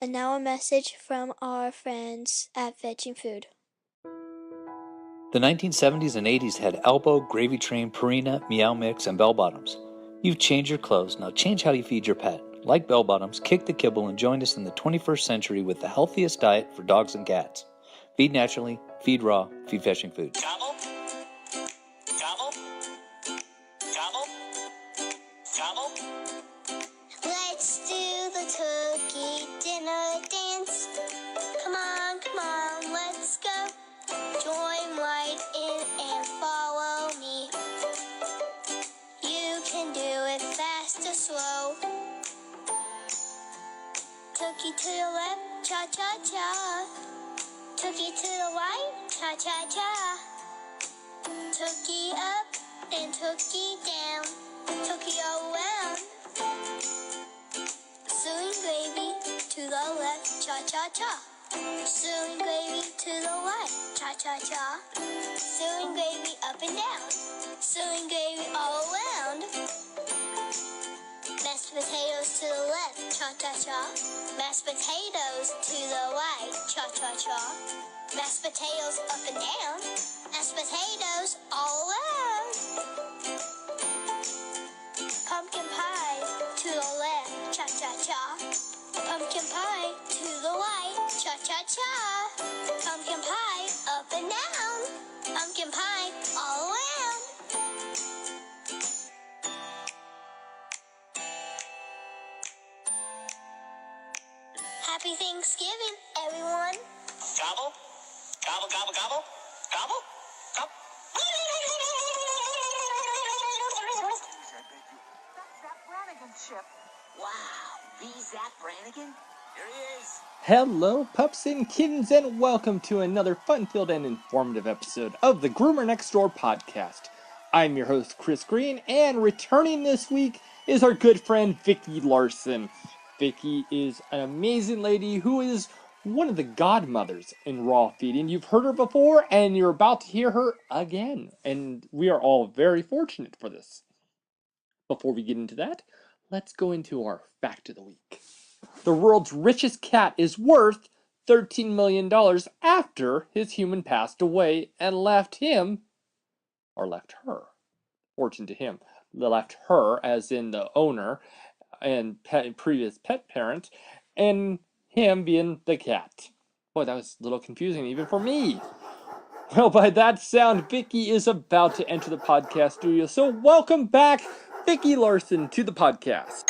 And now a message from our friends at Fetching Food. The 1970s and 80s had elbow, gravy train, Purina, meow mix, and bell bottoms. You've changed your clothes, now change how you feed your pet. Like bell bottoms, kick the kibble and join us in the 21st century with the healthiest diet for dogs and cats. Feed naturally, feed raw, feed Fetching Food. Gobble, gobble, gobble, gobble. Let's do the turkey dinner dance. Come on, let's go. Join right in and follow me. You can do it fast or slow. Turkey to the left, cha-cha-cha. Turkey to the right, cha-cha-cha. Turkey up and turkey down. Turkey all around. Suing gravy to the left, cha-cha-cha. Suing gravy to the right, cha-cha-cha. Suing gravy up and down. Suing gravy all around. Mashed potatoes to the left, cha-cha-cha. Mashed potatoes to the right, cha-cha-cha. Mashed potatoes up and down. Mashed potatoes all around. Pumpkin pie to the left, cha-cha-cha. Pumpkin pie to the right, cha-cha-cha. Pumpkin pie up and down. Pumpkin pie all around. Happy Thanksgiving, everyone. Gobble, gobble, gobble, gobble, gobble, gobble. Wow, the Zach Brannigan? Here he is. Hello, Pups and Kittens, and welcome to another fun-filled and informative episode of the Groomer Next Door Podcast. I'm your host, Chris Green, and returning this week is our good friend, VICKI LARSEN. VICKI is an amazing lady who is one of the godmothers in raw feeding. You've heard her before, and you're about to hear her again, and we are all very fortunate for this. Before we get into that, let's go into our fact of the week. The world's richest cat is worth $13 million after his human passed away and left him, or left her, fortune to him, left her as in the owner and previous pet parent, and him being the cat. Boy, that was a little confusing even for me. Well, by that sound, VICKI is about to enter the podcast studio, so welcome back, VICKI LARSEN, to the podcast.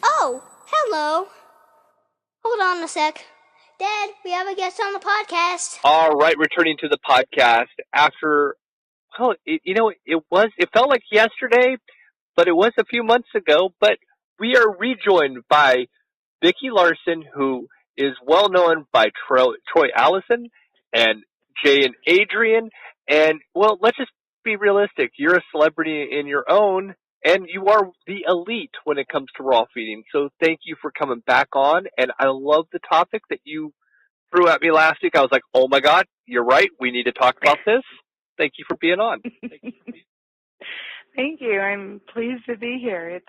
Oh, hello. Hold on a sec. Dad, we have a guest on the podcast. All right, returning to the podcast after, well, it felt like yesterday, but it was a few months ago. But we are rejoined by VICKI LARSEN, who is well known by Troy Allison and Jay and Adrian. And, well, let's just be realistic. You're a celebrity in your own, and you are the elite when it comes to raw feeding. So thank you for coming back on. And I love the topic that you threw at me last week. I was like, oh my God, you're right. We need to talk about this. Thank you for being on. Thank you. I'm pleased to be here.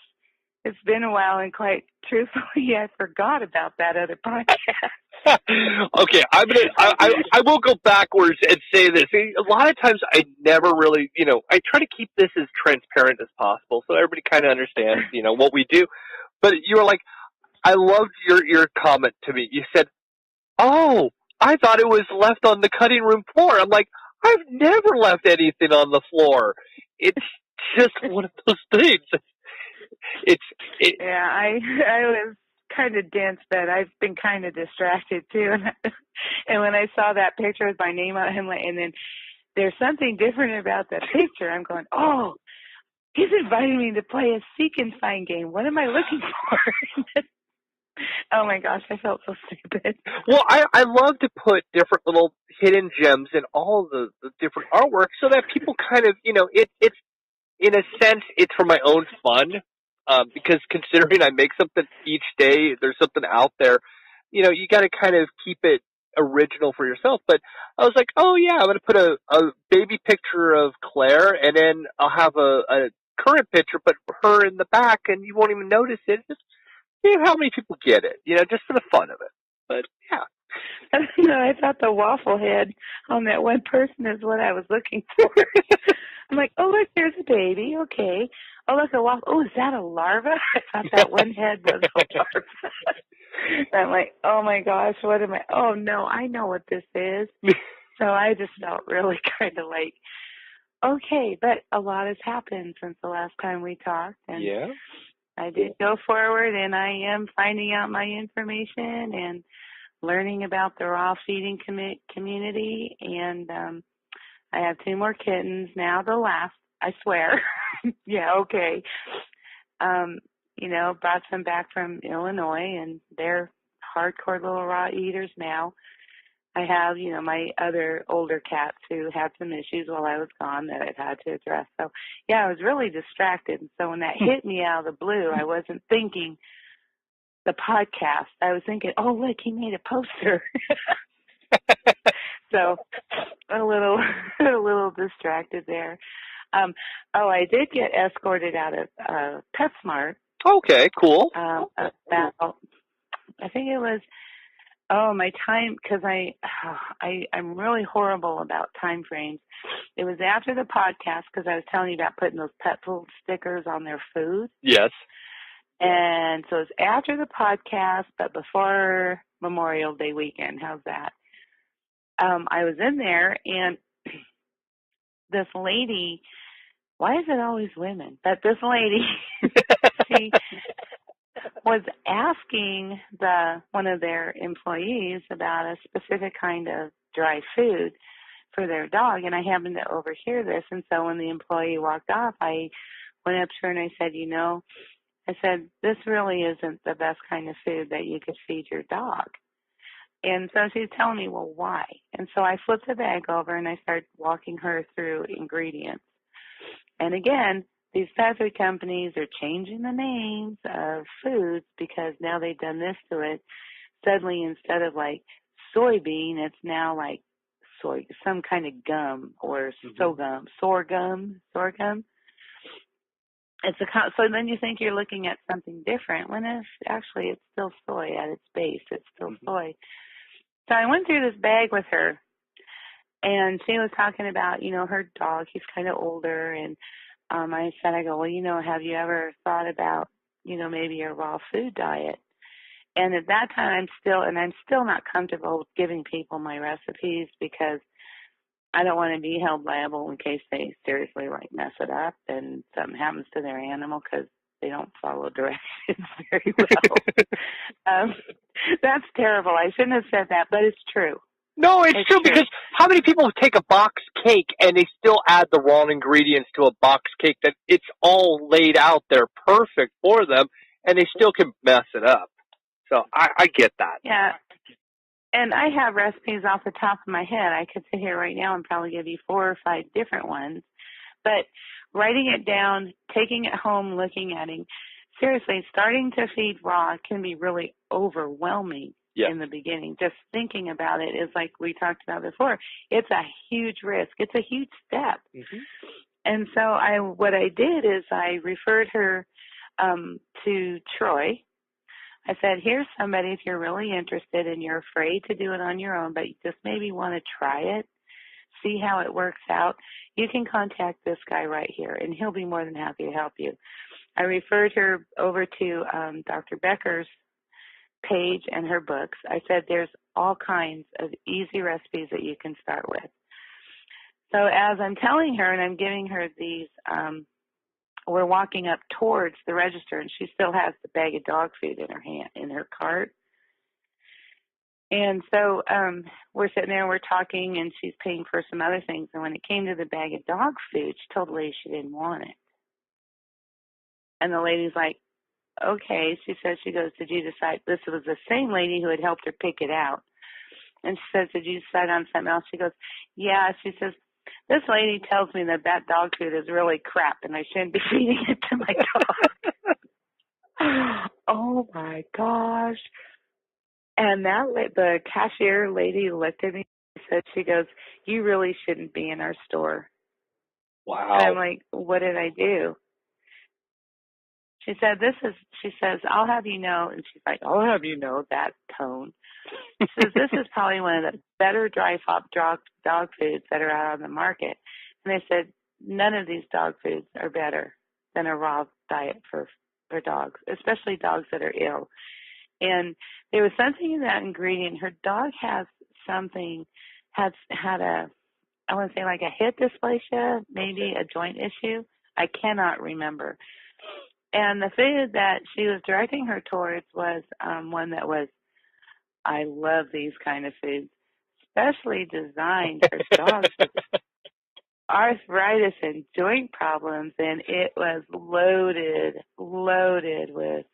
It's been a while, and quite truthfully, I forgot about that other podcast. Okay, I will go backwards and say this. A lot of times I never really, I try to keep this as transparent as possible so everybody kind of understands, what we do. But you were like, I loved your comment to me. You said, oh, I thought it was left on the cutting room floor. I'm like, I've never left anything on the floor. It's just one of those things. Yeah, I was kind of dense, but I've been kind of distracted too. And when I saw that picture with my name on it, and then there's something different about that picture, I'm going, oh, he's inviting me to play a seek and find game. What am I looking for? Oh my gosh, I felt so stupid. Well, I love to put different little hidden gems in all the different artwork so that people kind of, it's in a sense, it's for my own fun. Because considering I make something each day, there's something out there, you got to kind of keep it original for yourself. But I was like, oh yeah, I'm going to put a baby picture of Claire, and then I'll have a current picture, but her in the back, and you won't even notice it. Just how many people get it, just for the fun of it. But yeah. I don't know. I thought the waffle head on that one person is what I was looking for. I'm like, oh, look, there's a baby. Okay. Oh, look, a waffle. Oh, is that a larva? I thought that one head was a larva. I'm like, oh, my gosh, what am I? Oh, no, I know what this is. So I just felt really kind of like, okay, but a lot has happened since the last time we talked. And yeah. I did go forward, and I am finding out my information and learning about the raw feeding community, and I have 2 more kittens now. The last, I swear. Yeah, okay. Brought some back from Illinois, and they're hardcore little raw eaters now. I have, my other older cats who had some issues while I was gone that I've had to address. So, yeah, I was really distracted. And so when that hit me out of the blue, I wasn't thinking the podcast. I was thinking, oh, look, he made a poster. So a little distracted there. I did get escorted out of PetSmart. Okay, cool. About, I think it was, my time, because I'm really horrible about time frames. It was after the podcast, because I was telling you about putting those pet food stickers on their food. Yes. And so it's after the podcast, but before Memorial Day weekend. How's that? I was in there, and this lady, why is it always women? But this lady, she was asking one of their employees about a specific kind of dry food for their dog, and I happened to overhear this. And so when the employee walked off, I went up to her and I said, this really isn't the best kind of food that you could feed your dog. And so she's telling me, well, why? And so I flipped the bag over and I started walking her through ingredients. And again, these pet food companies are changing the names of foods because now they've done this to it. Suddenly, instead of like soybean, it's now like some kind of gum or sorghum. So then you think you're looking at something different when it's still soy at its base. It's still soy. So I went through this bag with her, and she was talking about, her dog. He's kind of older, and I said, well, have you ever thought about, maybe a raw food diet? And at that time, I'm still not comfortable with giving people my recipes because I don't want to be held liable in case they seriously mess it up and something happens to their animal because they don't follow directions very well. That's terrible. I shouldn't have said that, but it's true. No, it's true because how many people take a box cake and they still add the wrong ingredients to a box cake that it's all laid out there perfect for them and they still can mess it up. So I get that. Yeah. And I have recipes off the top of my head. I could sit here right now and probably give you 4 or 5 different ones. But writing it down, taking it home, looking at it, seriously, starting to feed raw can be really overwhelming in the beginning. Just thinking about it is like we talked about before. It's a huge risk. It's a huge step. Mm-hmm. And so what I did is I referred her to Troy. I said, here's somebody if you're really interested and you're afraid to do it on your own, but you just maybe want to try it, see how it works out, you can contact this guy right here, and he'll be more than happy to help you. I referred her over to Dr. Becker's page and her books. I said there's all kinds of easy recipes that you can start with. So as I'm telling her and I'm giving her these we're walking up towards the register, and she still has the bag of dog food in her cart. And so we're sitting there, we're talking, and she's paying for some other things. And when it came to the bag of dog food, she told the lady she didn't want it. And the lady's like, okay. She says, did you decide? This was the same lady who had helped her pick it out. And she says, did you decide on something else? She goes, yeah. She says, this lady tells me that dog food is really crap and I shouldn't be feeding it to my dog. Oh, my gosh. And the cashier lady looked at me and said, she goes, you really shouldn't be in our store. Wow. And I'm like, what did I do? She says, I'll have you know, and she's like, I'll have you know, that tone. She says, this is probably one of the better dry fop dog foods that are out on the market. And I said, none of these dog foods are better than a raw diet for dogs, especially dogs that are ill. And there was something in that ingredient. Her dog had a, I want to say like a hip dysplasia, maybe a joint issue. I cannot remember. And the food that she was directing her towards was one that was, I love these kind of foods, especially designed for dogs with arthritis and joint problems. And it was loaded with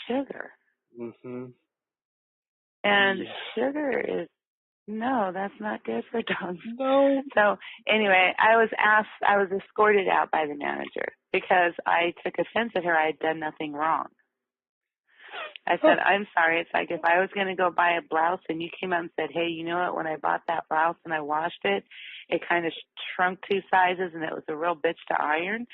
sugar. Mm-hmm. And sugar is, no, that's not good for dogs. No. So anyway, I was escorted out by the manager because I took offense at her. I had done nothing wrong. I said, I'm sorry. It's like if I was going to go buy a blouse and you came out and said, hey, you know what, when I bought that blouse and I washed it, it kind of shrunk 2 sizes and it was a real bitch to iron.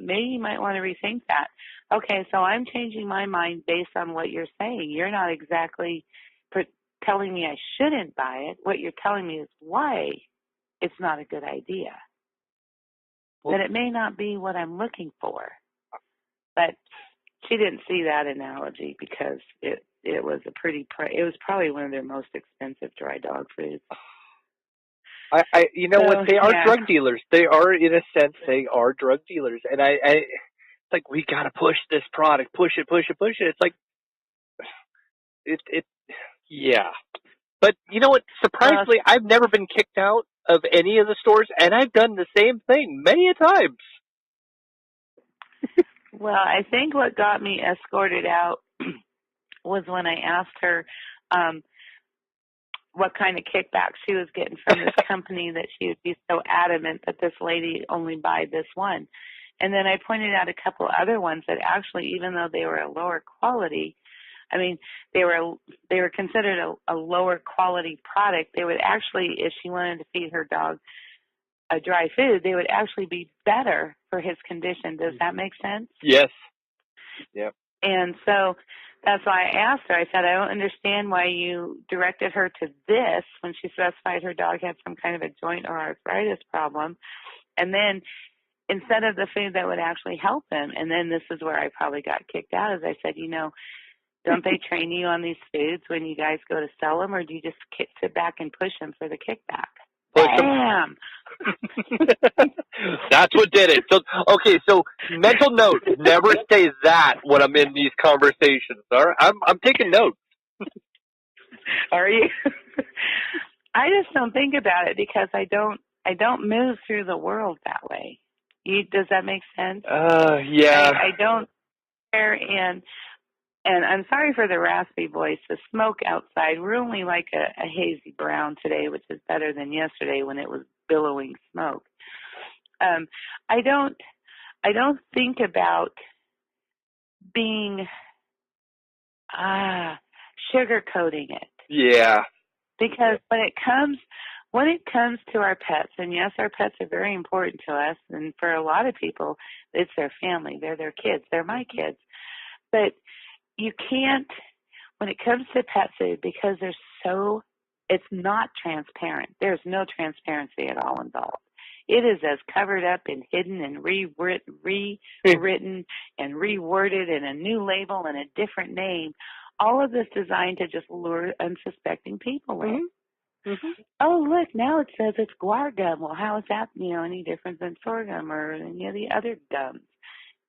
Maybe you might want to rethink that. Okay, so I'm changing my mind based on what you're saying. You're not exactly telling me I shouldn't buy it. What you're telling me is why it's not a good idea. That it may not be what I'm looking for. But she didn't see that analogy because it was it was probably one of their most expensive dry dog foods. You know what? They are drug dealers. They are, in a sense, they are drug dealers. And it's like, we got to push this product, push it. It's like, yeah. But you know what? Surprisingly, I've never been kicked out of any of the stores, and I've done the same thing many a times. Well, I think what got me escorted out was when I asked her what kind of kickback she was getting from this company that she would be so adamant that this lady only buy this one. And then I pointed out a couple other ones that actually, even though they were a lower quality, I mean, they were considered a lower quality product. They would actually, if she wanted to feed her dog a dry food, they would actually be better for his condition. Does that make sense? Yes. Yep. And so that's why I asked her. I said, I don't understand why you directed her to this when she specified her dog had some kind of a joint or arthritis problem. And then instead of the food that would actually help him, and then this is where I probably got kicked out, as I said, don't they train you on these foods when you guys go to sell them, or do you just sit back and push them for the kickback? Bam! That's what did it. So mental note, never say that when I'm in these conversations. All right? I'm taking notes. Are you? I just don't think about it because I don't move through the world that way. Does that make sense? Yeah. I don't care, and I'm sorry for the raspy voice. The smoke outside, we're only like a hazy brown today, which is better than yesterday when it was billowing smoke. I don't think about being sugarcoating it. Yeah. Because when it comes to our pets, and yes, our pets are very important to us, and for a lot of people, it's their family, they're their kids, they're my kids. But you can't, when it comes to pet food, because it's not transparent. There's no transparency at all involved. It is as covered up and hidden and rewritten and reworded in a new label and a different name. All of this designed to just lure unsuspecting people in. Mm-hmm. Oh, look, now it says it's guar gum. Well, how is that, any different than sorghum or any of the other gums?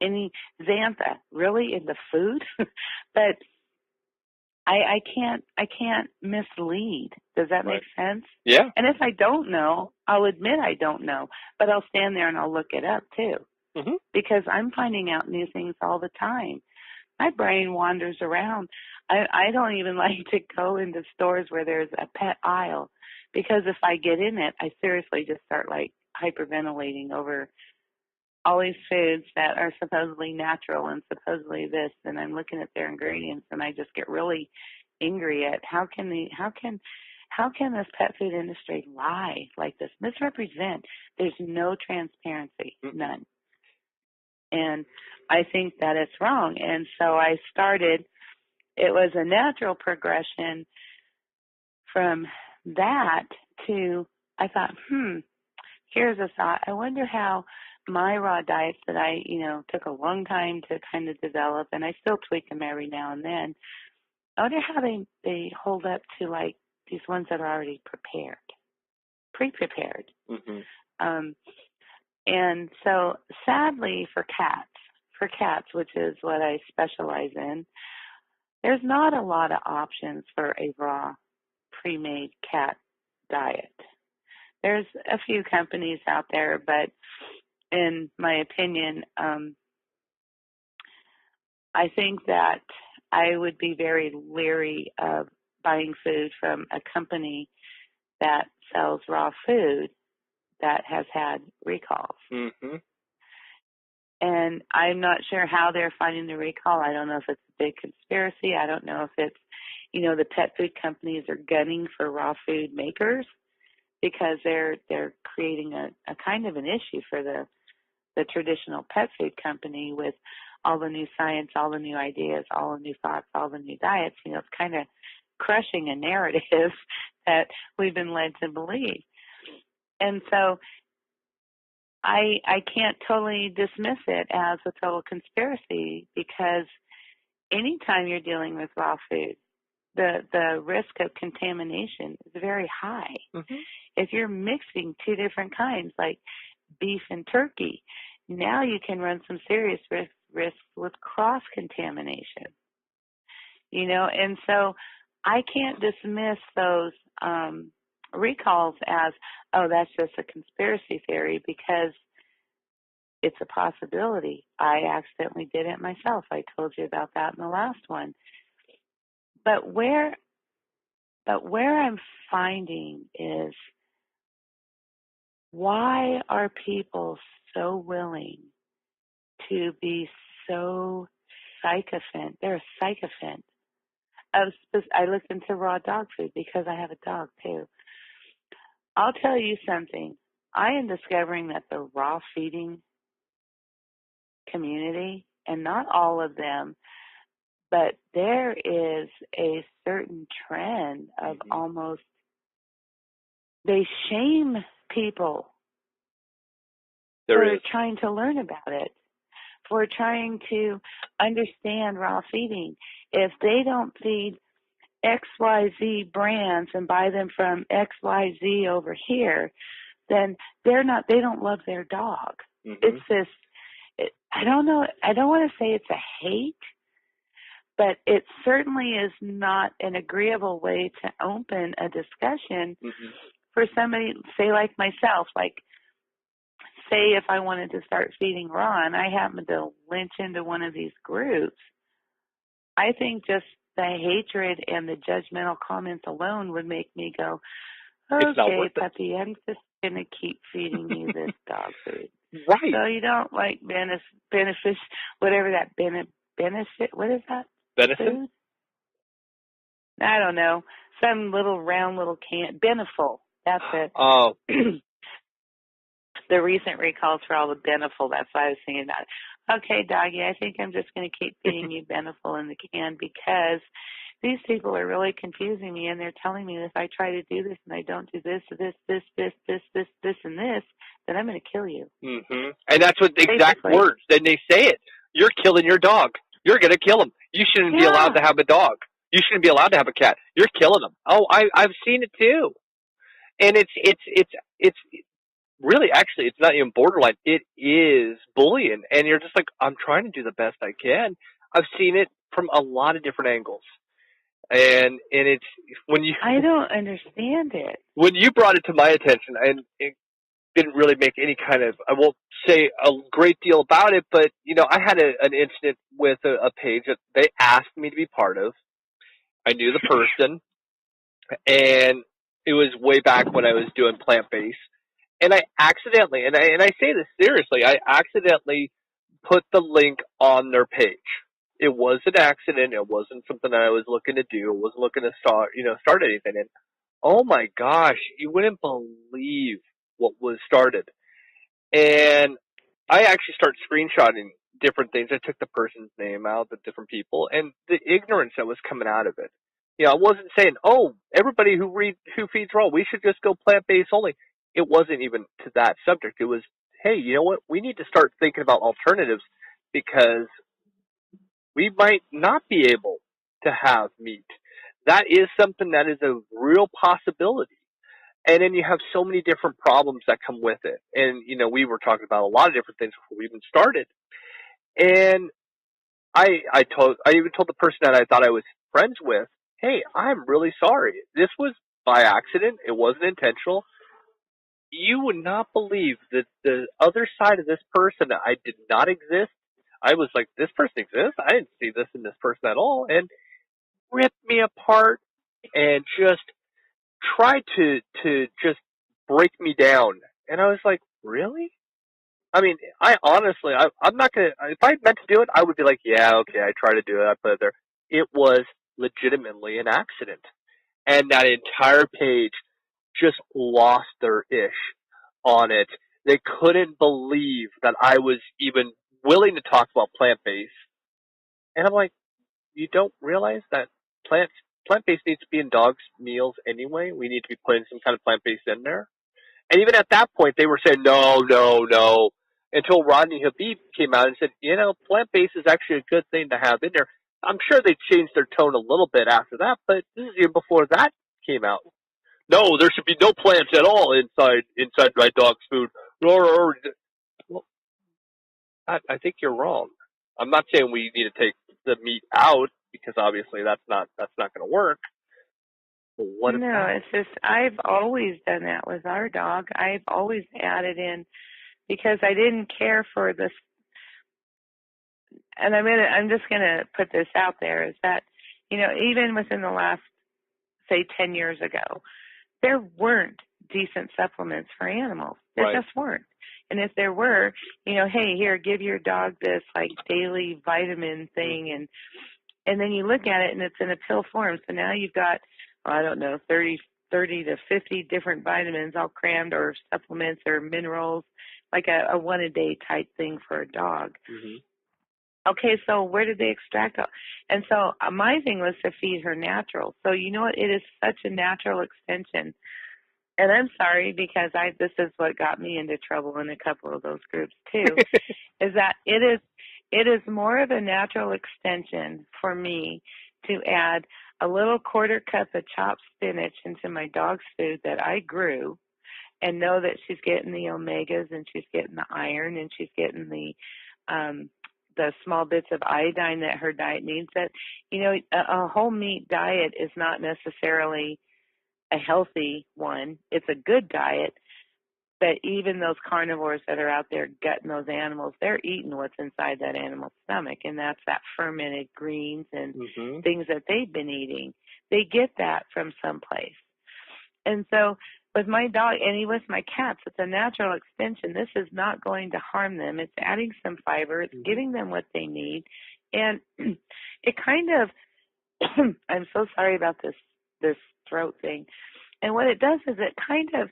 Any xantha, really, in the food? But I can't mislead. Does that make sense? Yeah. And if I don't know, I'll admit I don't know, but I'll stand there and I'll look it up too. Mm-hmm. Because I'm finding out new things all the time. My brain wanders around. I don't even like to go into stores where there's a pet aisle, because if I get in it, I seriously just start like hyperventilating over all these foods that are supposedly natural and supposedly this, and I'm looking at their ingredients and I just get really angry at how can this pet food industry lie like this, misrepresent? There's no transparency, none. And I think that it's wrong. And so I started, it was a natural progression from that to, I thought, here's a thought. I wonder how my raw diets that I, took a long time to kind of develop, and I still tweak them every now and then. I wonder how they hold up to like these ones that are already prepared, pre-prepared. Mm-hmm. And so sadly for cats, which is what I specialize in, there's not a lot of options for a raw pre-made cat diet. There's a few companies out there, but in my opinion, I think that I would be very leery of buying food from a company that sells raw food that has had recalls. Mm-hmm. And I'm not sure how they're finding the recall. I don't know if it's a big conspiracy. I don't know if it's, the pet food companies are gunning for raw food makers because they're creating a kind of an issue for the traditional pet food company with all the new science, all the new ideas, all the new thoughts, all the new diets. It's kind of crushing a narrative that we've been led to believe. And so I can't totally dismiss it as a total conspiracy because anytime you're dealing with raw food, the risk of contamination is very high. Mm-hmm. If you're mixing two different kinds, like beef and turkey, now you can run some serious risks with cross-contamination. And so I can't dismiss those recalls as, oh, that's just a conspiracy theory because it's a possibility. I accidentally did it myself. I told you about that in the last one. But where I'm finding is, why are people so willing to be so sycophant? They're a sycophant. I looked into raw dog food because I have a dog too. I'll tell you something. I am discovering that the raw feeding community, and not all of them, but there is a certain trend of almost, they shame people for trying to learn about it, for trying to understand raw feeding. If they don't feed XYZ brands and buy them from XYZ over here, then they don't love their dog. Mm-hmm. It's this, I don't know, I don't want to say it's a hate, but it certainly is not an agreeable way to open a discussion for somebody, say like myself, like say if I wanted to start feeding raw and I happened to lynch into one of these groups, I think just the hatred and the judgmental comments alone would make me go, okay, puppy, I'm just going to keep feeding you this dog food. Right. So you don't like benefit, whatever that benefit, what is that? Benefit? Food? I don't know. Some little round little can, Beneful. That's it. Oh. The recent recalls for all the Beneful, that's why I was thinking about it. Okay, doggy, I think I'm just going to keep feeding you Beneful in the can because these people are really confusing me and they're telling me that if I try to do this and I don't do this, and this, then I'm going to kill you. Mm-hmm. And that's what the exact words. Then they say it. You're killing your dog. You're going to kill him. You shouldn't be allowed to have a dog. You shouldn't be allowed to have a cat. You're killing them. Oh, I've seen it too. And it's really, actually, it's not even borderline. It is bullying. And you're just like, I'm trying to do the best I can. I've seen it from a lot of different angles. And it's when you... I don't understand it. When you brought it to my attention, and it didn't really make any kind of, I won't say a great deal about it, but, I had an incident with a page that they asked me to be part of. I knew the person, and it was way back when I was doing plant-based. And I accidentally, and I say this seriously, I accidentally put the link on their page. It was an accident. It wasn't something that I was looking to do. I wasn't looking to start anything. And oh my gosh, you wouldn't believe what was started. And I actually started screenshotting different things. I took the person's name out, the different people, and the ignorance that was coming out of it. You know, I wasn't saying, oh, everybody who feeds raw, we should just go plant-based only. It wasn't even to that subject. It was, hey, you know what? We need to start thinking about alternatives because we might not be able to have meat. That is something that is a real possibility. And then you have so many different problems that come with it. And, you know, we were talking about a lot of different things before we even started. And I even told the person that I thought I was friends with, hey, I'm really sorry. This was by accident. It wasn't intentional. You would not believe that the other side of this person, I did not exist. I was like, this person exists? I didn't see this in this person at all. And ripped me apart and just tried to just break me down. And I was like, really? I mean, I'm not going to, if I meant to do it, I would be like, yeah, okay, I tried to do it, I put it there. It was legitimately an accident. And that entire page just lost their ish on it. They couldn't believe that I was even willing to talk about plant-based. And I'm like, you don't realize that plant-based needs to be in dogs' meals anyway? We need to be putting some kind of plant-based in there? And even at that point, they were saying, no, no, no, until Rodney Habib came out and said, you know, plant-based is actually a good thing to have in there. I'm sure they changed their tone a little bit after that, but this is even before that came out. No, there should be no plants at all inside my dog's food. Well, I think you're wrong. I'm not saying we need to take the meat out because obviously that's not going to work. But what No, about? it's just I've always done that with our dog. I've always added in because I didn't care for this. And I'm just gonna put this out there is that, you know, even within the last, say, 10 years ago, there weren't decent supplements for animals. There Right. just weren't. And if there were, you know, hey, here, give your dog this like daily vitamin thing, and then you look at it and it's in a pill form. So now you've got, I don't know, 30 to 50 different vitamins all crammed, or supplements or minerals, like a one a day type thing for a dog. Mm-hmm. Okay, so where did they extract it? And so my thing was to feed her natural. So you know what? It is such a natural extension. And I'm sorry because this is what got me into trouble in a couple of those groups too, is that it is more of a natural extension for me to add a little quarter cup of chopped spinach into my dog's food that I grew, and know that she's getting the omegas and she's getting the iron and she's getting the small bits of iodine that her diet needs. That, you know, a whole meat diet is not necessarily a healthy one. It's a good diet, but even those carnivores that are out there gutting those animals, they're eating what's inside that animal's stomach, and that's that fermented greens and things that they've been eating. They get that from someplace. And so with my dog, and with my cats, it's a natural extension. This is not going to harm them. It's adding some fiber. It's giving them what they need. And it kind of, I'm so sorry about this throat thing. And what it does is it kind of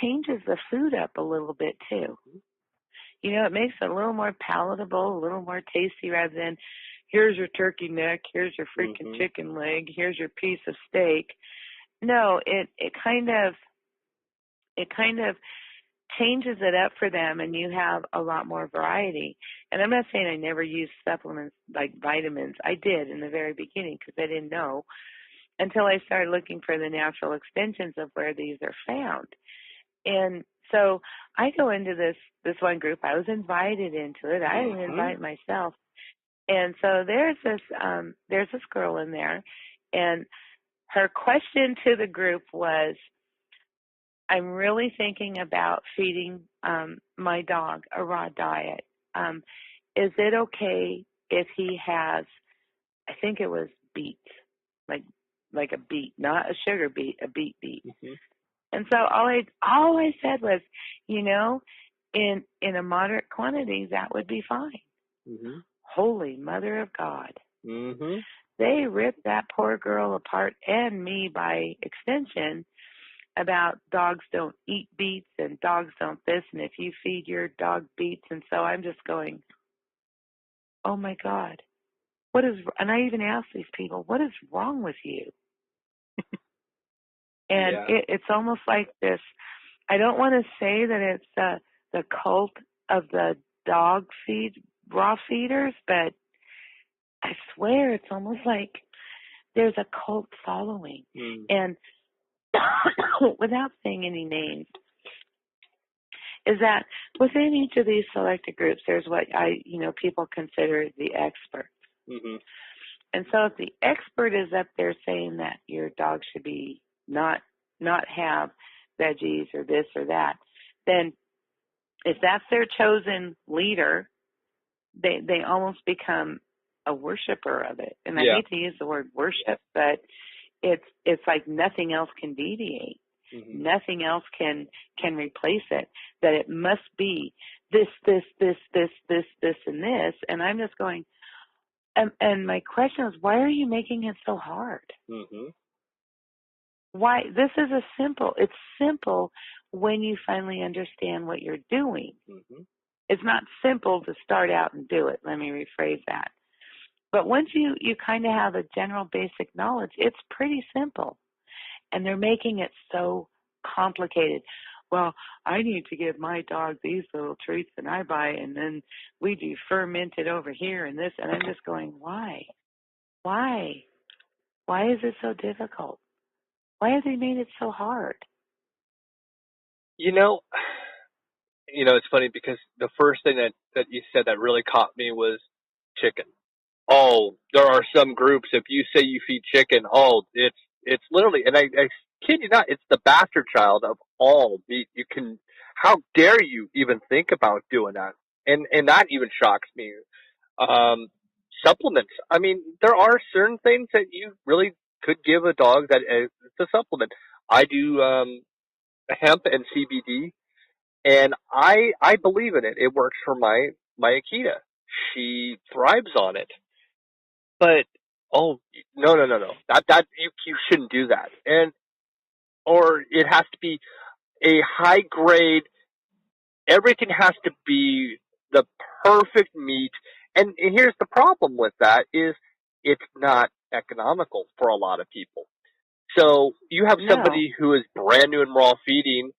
changes the food up a little bit too. You know, it makes it a little more palatable, a little more tasty, rather than here's your turkey neck, here's your freaking chicken leg, here's your piece of steak. No, it kind of changes it up for them, and you have a lot more variety. And I'm not saying I never used supplements like vitamins. I did in the very beginning because I didn't know, until I started looking for the natural extensions of where these are found. And so I go into this one group. I was invited into it. I didn't invite myself. And so there's this girl in there, and her question to the group was, I'm really thinking about feeding my dog a raw diet. Is it okay if he has, I think it was beets, like a beet, not a sugar beet, a beet. And so all I said was, you know, in a moderate quantity, that would be fine. Holy Mother of God. They ripped that poor girl apart, and me by extension, about dogs don't eat beets and dogs don't this, and if you feed your dog beets. And so I'm just going, oh my God, what is, and I even ask these people, what is wrong with you? And it's almost like this, I don't want to say that it's the cult of the dog feed, raw feeders, but I swear it's almost like there's a cult following. And without saying any names, is that within each of these selected groups, there's what people consider the expert. And so if the expert is up there saying that your dog should be not have veggies or this or that, then if that's their chosen leader, they almost become a worshiper of it. And I hate to use the word worship, but it's like nothing else can deviate. Nothing else can replace it. That it must be this, and this. And I'm just going, and my question is, why are you making it so hard? Why? This is it's simple when you finally understand what you're doing. It's not simple to start out and do it. Let me rephrase that. But once you kind of have a general basic knowledge, it's pretty simple. And they're making it so complicated. Well, I need to give my dog these little treats that I buy, and then we do fermented over here and this. And I'm just going, why? Why? Why is it so difficult? Why have they made it so hard? It's funny because the first thing that you said that really caught me was chicken. Oh, there are some groups, if you say you feed chicken, it's literally, and I kid you not, it's the bastard child of all meat. How dare you even think about doing that? And that even shocks me. Supplements. I mean, there are certain things that you really could give a dog that it's a supplement. I do hemp and CBD, and I believe in it. It works for my Akita. She thrives on it. But no. That you shouldn't do that. Or it has to be a high grade. Everything has to be the perfect meat. And here's the problem with that is it's not economical for a lot of people. So you have somebody who is brand new in raw feeding,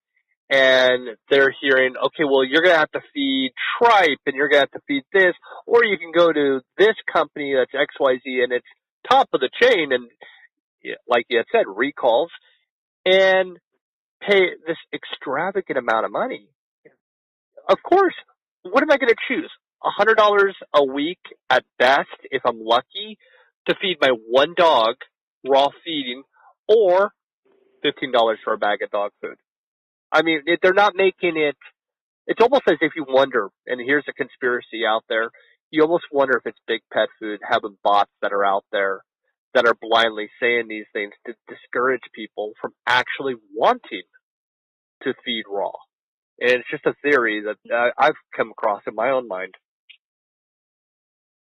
and they're hearing, okay, well, you're going to have to feed tripe, and you're going to have to feed this, or you can go to this company that's XYZ, and it's top of the chain, and like you had said, recalls, and pay this extravagant amount of money. Of course, what am I going to choose? $100 a week at best, if I'm lucky, to feed my one dog raw feeding, or $15 for a bag of dog food. I mean, they're not making it. It's almost as if you wonder, and here's a conspiracy out there, you almost wonder if it's Big Pet Food having bots that are out there that are blindly saying these things to discourage people from actually wanting to feed raw. And it's just a theory that I've come across in my own mind.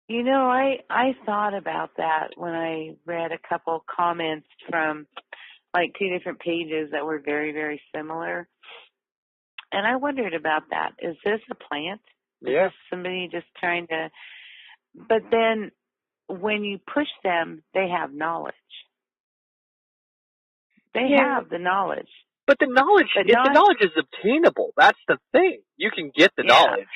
I thought about that when I read a couple comments from like two different pages that were very, very similar. And I wondered about that. Is this a plant? Is this somebody just trying to... But then when you push them, they have knowledge. They have the knowledge. But the knowledge, the knowledge is obtainable. That's the thing. You can get the knowledge.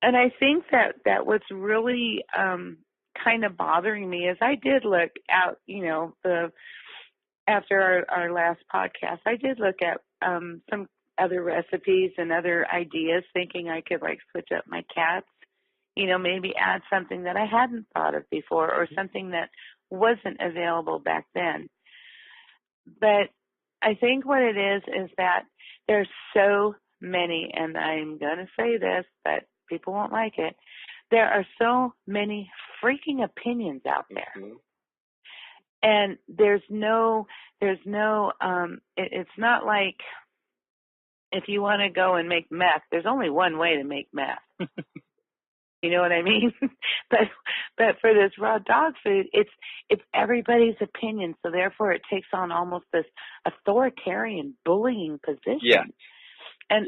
And I think that what's really kind of bothering me is I did look out, after our last podcast, I did look at some other recipes and other ideas, thinking I could like switch up my cats, maybe add something that I hadn't thought of before or something that wasn't available back then. But I think what it is that there's so many, and I'm going to say this, but people won't like it. There are so many freaking opinions out there. And it's not like if you want to go and make meth, there's only one way to make meth. You know what I mean? But for this raw dog food, it's everybody's opinion. So therefore it takes on almost this authoritarian bullying position. Yeah. And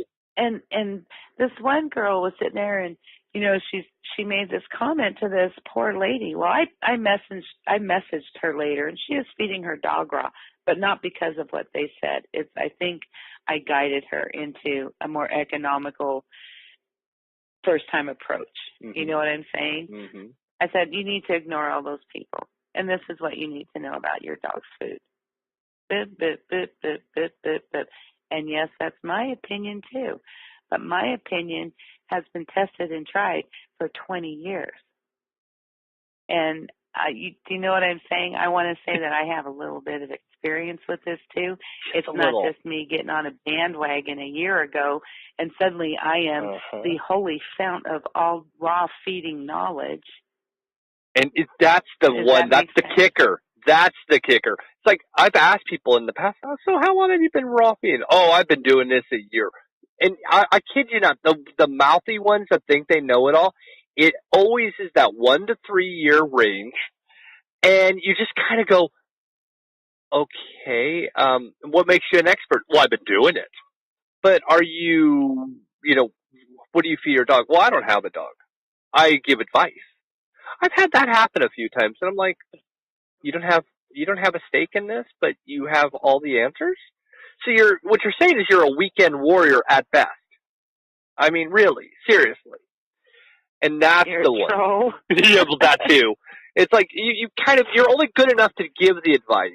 this one girl was sitting there and she made this comment to this poor lady. Well, I messaged her later, and she is feeding her dog raw, but not because of what they said. I think I guided her into a more economical first-time approach. Mm-hmm. You know what I'm saying? Mm-hmm. I said, you need to ignore all those people, and this is what you need to know about your dog's food. Bip, bip, bip, bip, bip, bip, bip. And yes, that's my opinion too. But my opinion has been tested and tried for 20 years. And do you know what I'm saying? I want to say that I have a little bit of experience with this too. It's not just me getting on a bandwagon a year ago and suddenly I am the holy fount of all raw feeding knowledge. And that's the one. That's the kicker. That's the kicker. It's like I've asked people in the past, so how long have you been raw feeding? Oh, I've been doing this a year. And I kid you not, the mouthy ones that think they know it all, it always is that 1 to 3 year range. And you just kind of go, okay, what makes you an expert? Well, I've been doing it. But are you, what do you feed your dog? Well, I don't have a dog. I give advice. I've had that happen a few times, and I'm like, you don't have a stake in this, but you have all the answers. So what you're saying is you're a weekend warrior at best. I mean, really, seriously. And that's you're the one. Troll. Yeah, well, that too. It's like you're only good enough to give the advice,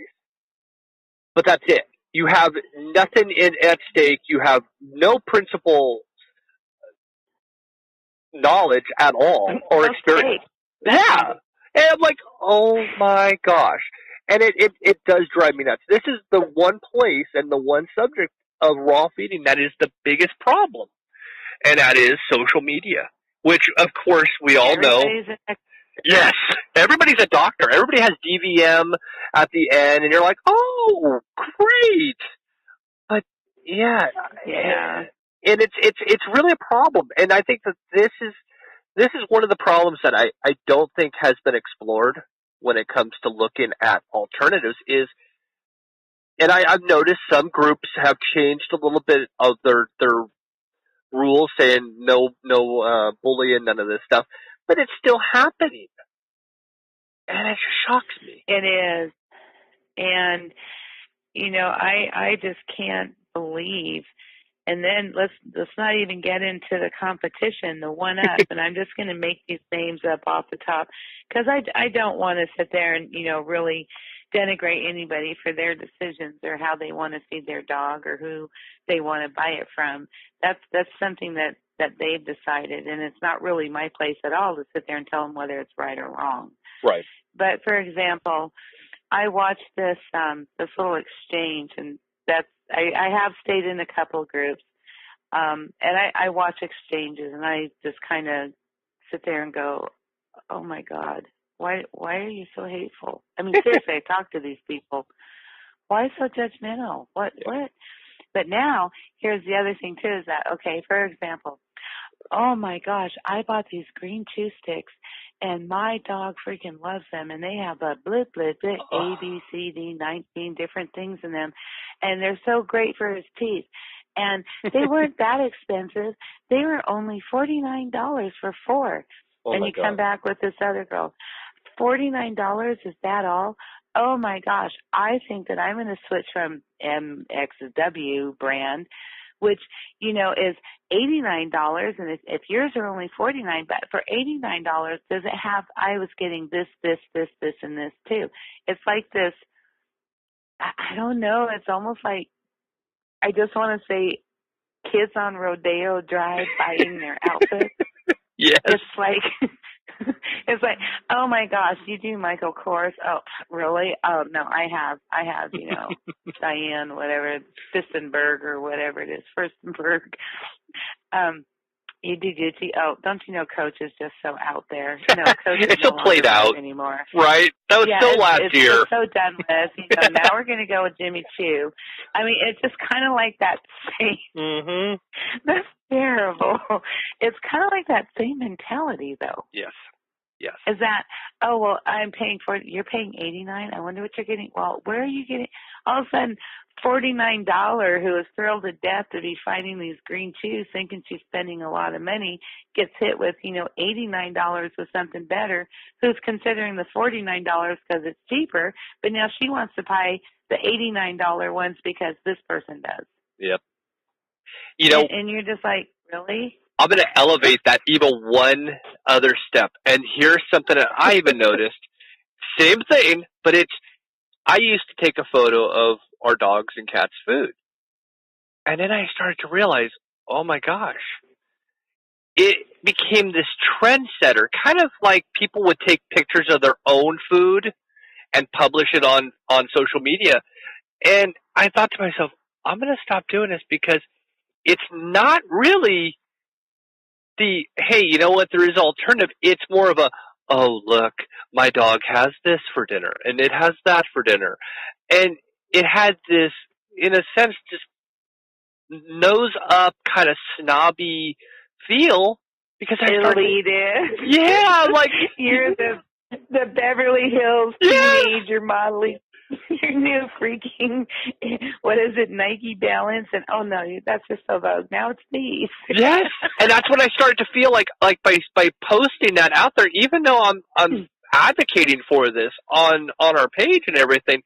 but that's it. You have nothing at stake. You have no principal knowledge at all or experience. Yeah. And I'm like, oh my gosh. And it does drive me nuts. This is the one place and the one subject of raw feeding that is the biggest problem. And that is social media, which of course we all know. Yes. Everybody's a doctor. Everybody has DVM at the end, and you're like, oh, great. But yeah. And it's really a problem. And I think that this is one of the problems that I don't think has been explored when it comes to looking at alternatives is, and I've noticed some groups have changed a little bit of their rules saying no bullying, none of this stuff, but it's still happening. And it just shocks me. It is. And, I just can't believe. And then let's not even get into the competition, the one-up. And I'm just going to make these names up off the top because I don't want to sit there and, really denigrate anybody for their decisions or how they want to feed their dog or who they want to buy it from. That's something that they've decided, and it's not really my place at all to sit there and tell them whether it's right or wrong. Right. But for example, I watched this little exchange, and I have stayed in a couple groups, and I watch exchanges, and I just kind of sit there and go, oh my God, why are you so hateful? I mean, seriously, I talk to these people. Why so judgmental? What? But now, here's the other thing too, is that, okay, for example, oh my gosh, I bought these green chew sticks, and my dog freaking loves them, and they have a blah, blah, blah, A, B, C, D, 19 different things in them, and they're so great for his teeth. And they weren't that expensive. They were only $49 for 4. Oh and you God. Come back with this other girl. $49, is that all? Oh my gosh, I think that I'm going to switch from MXW brand, which, is $89, and if yours are only $49, but for $89, does it have, I was getting this, and this too. It's like this, I don't know, it's almost like, I just want to say kids on Rodeo Drive buying their outfits. Yes. It's like, oh my gosh, you do Michael Kors? Oh, really? Oh no, I have, Diane, whatever, Fistenberg or whatever it is, Furstenberg. You do Gucci. Oh, don't you know Coach is just so out there? No, Coach is it's so played out anymore. Right? That was so last year. It's so done with. Now we're going to go with Jimmy Choo. I mean, it's just kind of like that same. Mm-hmm. That's terrible. It's kind of like that same mentality, though. Yes. Is that oh, well, you're paying $89. I wonder what you're getting. Well, where are you getting? All of a sudden, $49 who is thrilled to death to be finding these green chews, thinking she's spending a lot of money, gets hit with, $89 with something better, who's considering the $49 because it's cheaper, but now she wants to buy the $89 ones because this person does. Yep. And you're just like, really? I'm going to elevate that even one other step. And here's something that I even noticed. Same thing, but I used to take a photo of our dogs and cats' food. And then I started to realize, oh my gosh, it became this trendsetter, kind of like people would take pictures of their own food and publish it on social media. And I thought to myself, I'm going to stop doing this because it's not really hey, you know what, there is alternative. It's more of oh, look, my dog has this for dinner and it has that for dinner. And it had this, in a sense, just nose up kind of snobby feel because I started. Elitist. Yeah, like you're the Beverly Hills teenager modeling your new freaking, what is it, Nike Balance, and oh no, that's just so Vogue. Now it's these. Yes, and that's what I started to feel like by posting that out there, even though I'm advocating for this on our page and everything.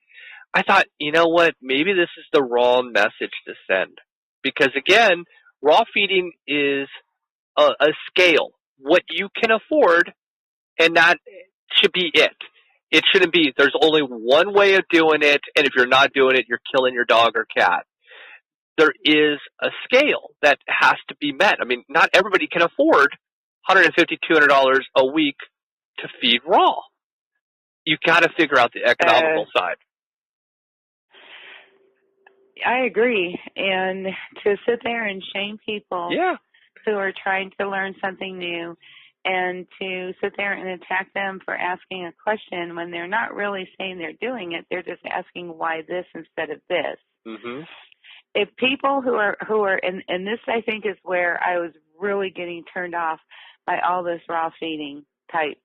I thought, you know what, maybe this is the wrong message to send. Because again, raw feeding is a scale, what you can afford, and that should be it. It shouldn't be, there's only one way of doing it, and if you're not doing it, you're killing your dog or cat. There is a scale that has to be met. I mean, not everybody can afford $150, $200 a week to feed raw. You've got to figure out the economical side. I agree. And to sit there and shame people who are trying to learn something new, and to sit there and attack them for asking a question when they're not really saying they're doing it, they're just asking why this instead of this. Mm-hmm. If people who are and this I think is where I was really getting turned off by all this raw feeding type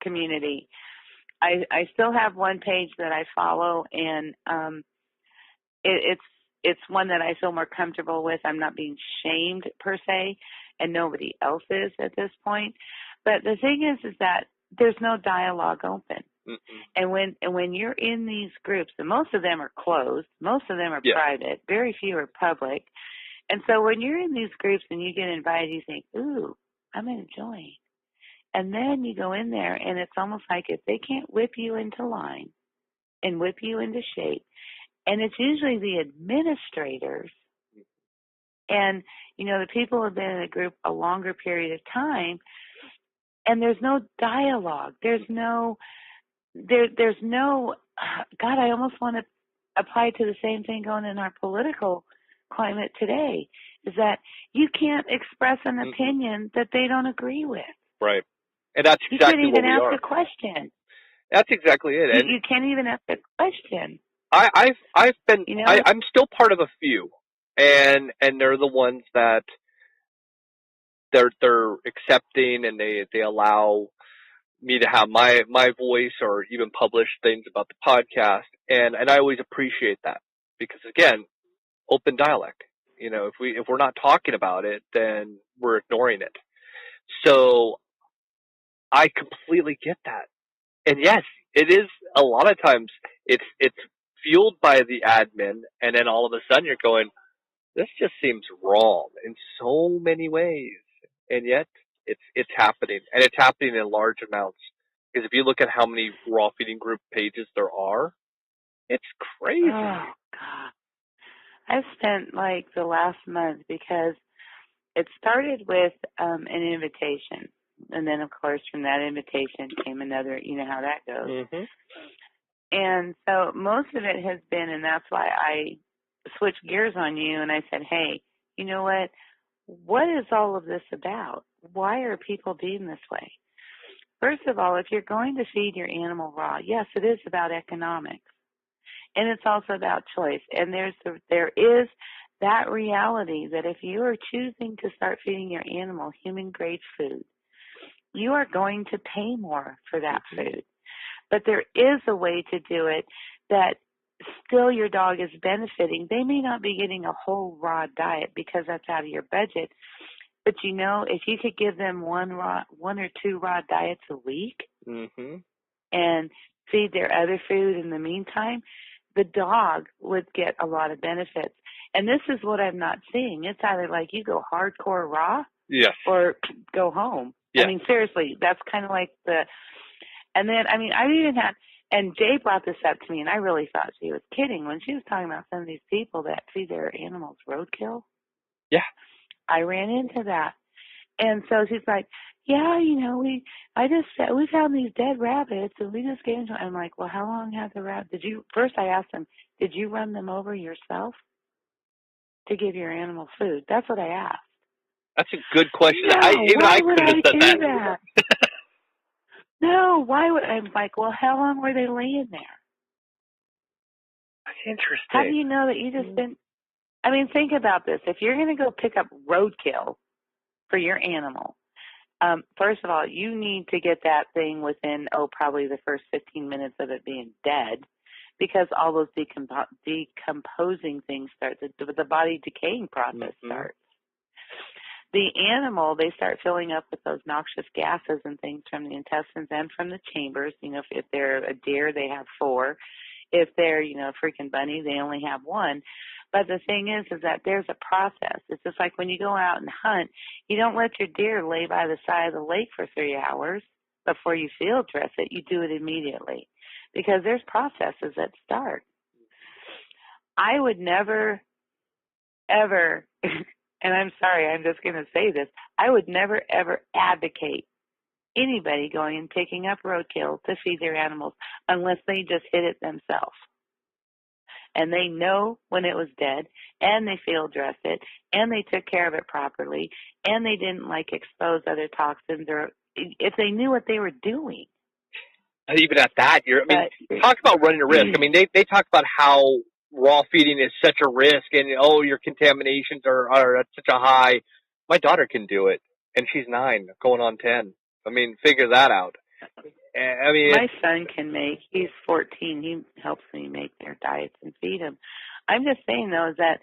community. I still have one page that I follow, and it's one that I feel more comfortable with. I'm not being shamed per se, and nobody else is at this point. But the thing is that there's no dialogue open. Mm-mm. And when you're in these groups, and most of them are closed, most of them are private, very few are public. And so when you're in these groups and you get invited, you think, ooh, I'm going to join. And then you go in there, and it's almost like if they can't whip you into line and whip you into shape, and it's usually the administrators and, the people who have been in a group a longer period of time, and there's no dialogue. There's no, God, I almost want to apply to the same thing going in our political climate today, is that you can't express an opinion that they don't agree with. Right. And that's exactly what we are. You ask can't even ask a question. That's exactly it. And you can't even ask a question. I've been, I'm still part of a few, and they're the ones that they're accepting, and they allow me to have my voice or even publish things about the podcast, and I always appreciate that, because again, open dialect. If we're not talking about it, then we're ignoring it. So I completely get that. And yes, it is a lot of times it's fueled by the admin, and then all of a sudden you're going, this just seems wrong in so many ways. And yet it's happening, and it's happening in large amounts. Because if you look at how many raw feeding group pages there are, it's crazy. Oh God. I've spent like the last month, because it started with an invitation. And then, of course, from that invitation came another, you know how that goes. Mm-hmm. And so most of it has been, and that's why I switched gears on you, and I said, hey, you know what is all of this about? Why are people being this way? First of all, if you're going to feed your animal raw, yes, it is about economics. And it's also about choice. And there is that reality that if you are choosing to start feeding your animal human-grade food, you are going to pay more for that food. But there is a way to do it that still your dog is benefiting. They may not be getting a whole raw diet because that's out of your budget. But, if you could give them one or two raw diets a week and feed their other food in the meantime, the dog would get a lot of benefits. And this is what I'm not seeing. It's either like you go hardcore raw or go home. Yeah. I mean, seriously, that's kind of like and then, I've even had, and Jay brought this up to me, and I really thought she was kidding when she was talking about some of these people that feed their animals roadkill. Yeah. I ran into that. And so she's like, yeah, we found these dead rabbits and we just gave them to them. I'm like, well, how long have the rabbits? First I asked them, did you run them over yourself to give your animal food? That's what I asked. That's a good question. No, I could have said that. No, why would I'm like, well, how long were they laying there? That's interesting. How do you know that you just didn't? Think about this. If you're going to go pick up roadkill for your animal, first of all, you need to get that thing within, probably the first 15 minutes of it being dead, because all those decomposing things start, the body decaying process starts. The animal, they start filling up with those noxious gases and things from the intestines and from the chambers. If they're a deer, they have 4. If they're, a freaking bunny, they only have 1. But the thing is that there's a process. It's just like when you go out and hunt, you don't let your deer lay by the side of the lake for 3 hours before you field dress it. You do it immediately because there's processes that start. I would never, ever, and I'm sorry, I'm just going to say this, I would never, ever advocate anybody going and picking up roadkill to feed their animals unless they just hit it themselves. And they know when it was dead, and they field dressed it, and they took care of it properly, and they didn't expose other toxins, or if they knew what they were doing. And even at that, talk about running a risk. They talk about how raw feeding is such a risk, and your contaminations are at such a high. My daughter can do it, and she's 9, going on 10. Figure that out. My son can make, he's 14, he helps me make their diets and feed them. I'm just saying, though, is that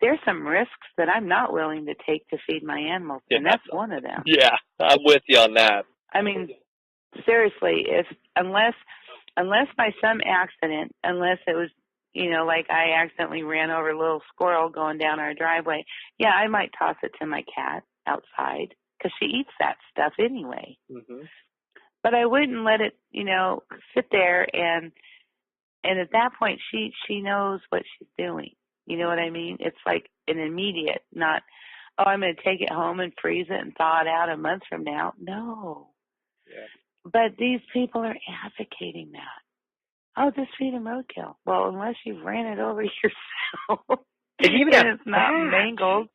there's some risks that I'm not willing to take to feed my animals, and that's one of them. Yeah, I'm with you on that. Seriously, unless by some accident, unless it was, like I accidentally ran over a little squirrel going down our driveway, yeah, I might toss it to my cat outside because she eats that stuff anyway. Mm-hmm. But I wouldn't let it, sit there and at that point she knows what she's doing. You know what I mean? It's like an immediate, not, I'm going to take it home and freeze it and thaw it out a month from now. No. Yeah. But these people are advocating that. Oh, just feed them roadkill. Well, unless you've ran it over yourself and even it's not mangled.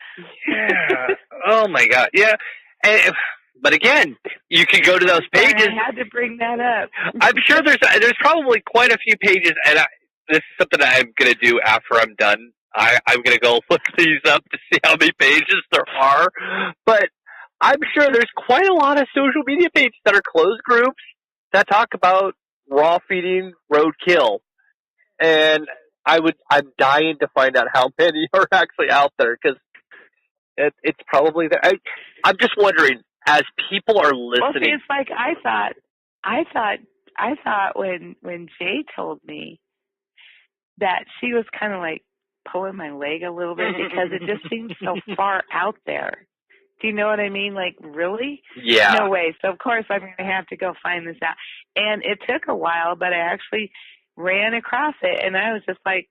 Yeah. Oh, my God. Yeah. But again, you can go to those pages. I had to bring that up. I'm sure there's probably quite a few pages, and this is something I'm going to do after I'm done. I'm going to go look these up to see how many pages there are. But I'm sure there's quite a lot of social media pages that are closed groups that talk about raw feeding roadkill. And I'm dying to find out how many are actually out there, because it's probably there. I'm just wondering, as people are listening. Well, see, it's like I thought when Jay told me that she was kind of like pulling my leg a little bit because it just seems so far out there. Do you know what I mean? Like, really? Yeah. No way. So, of course, I'm going to have to go find this out. And it took a while, but I actually ran across it, and I was just like,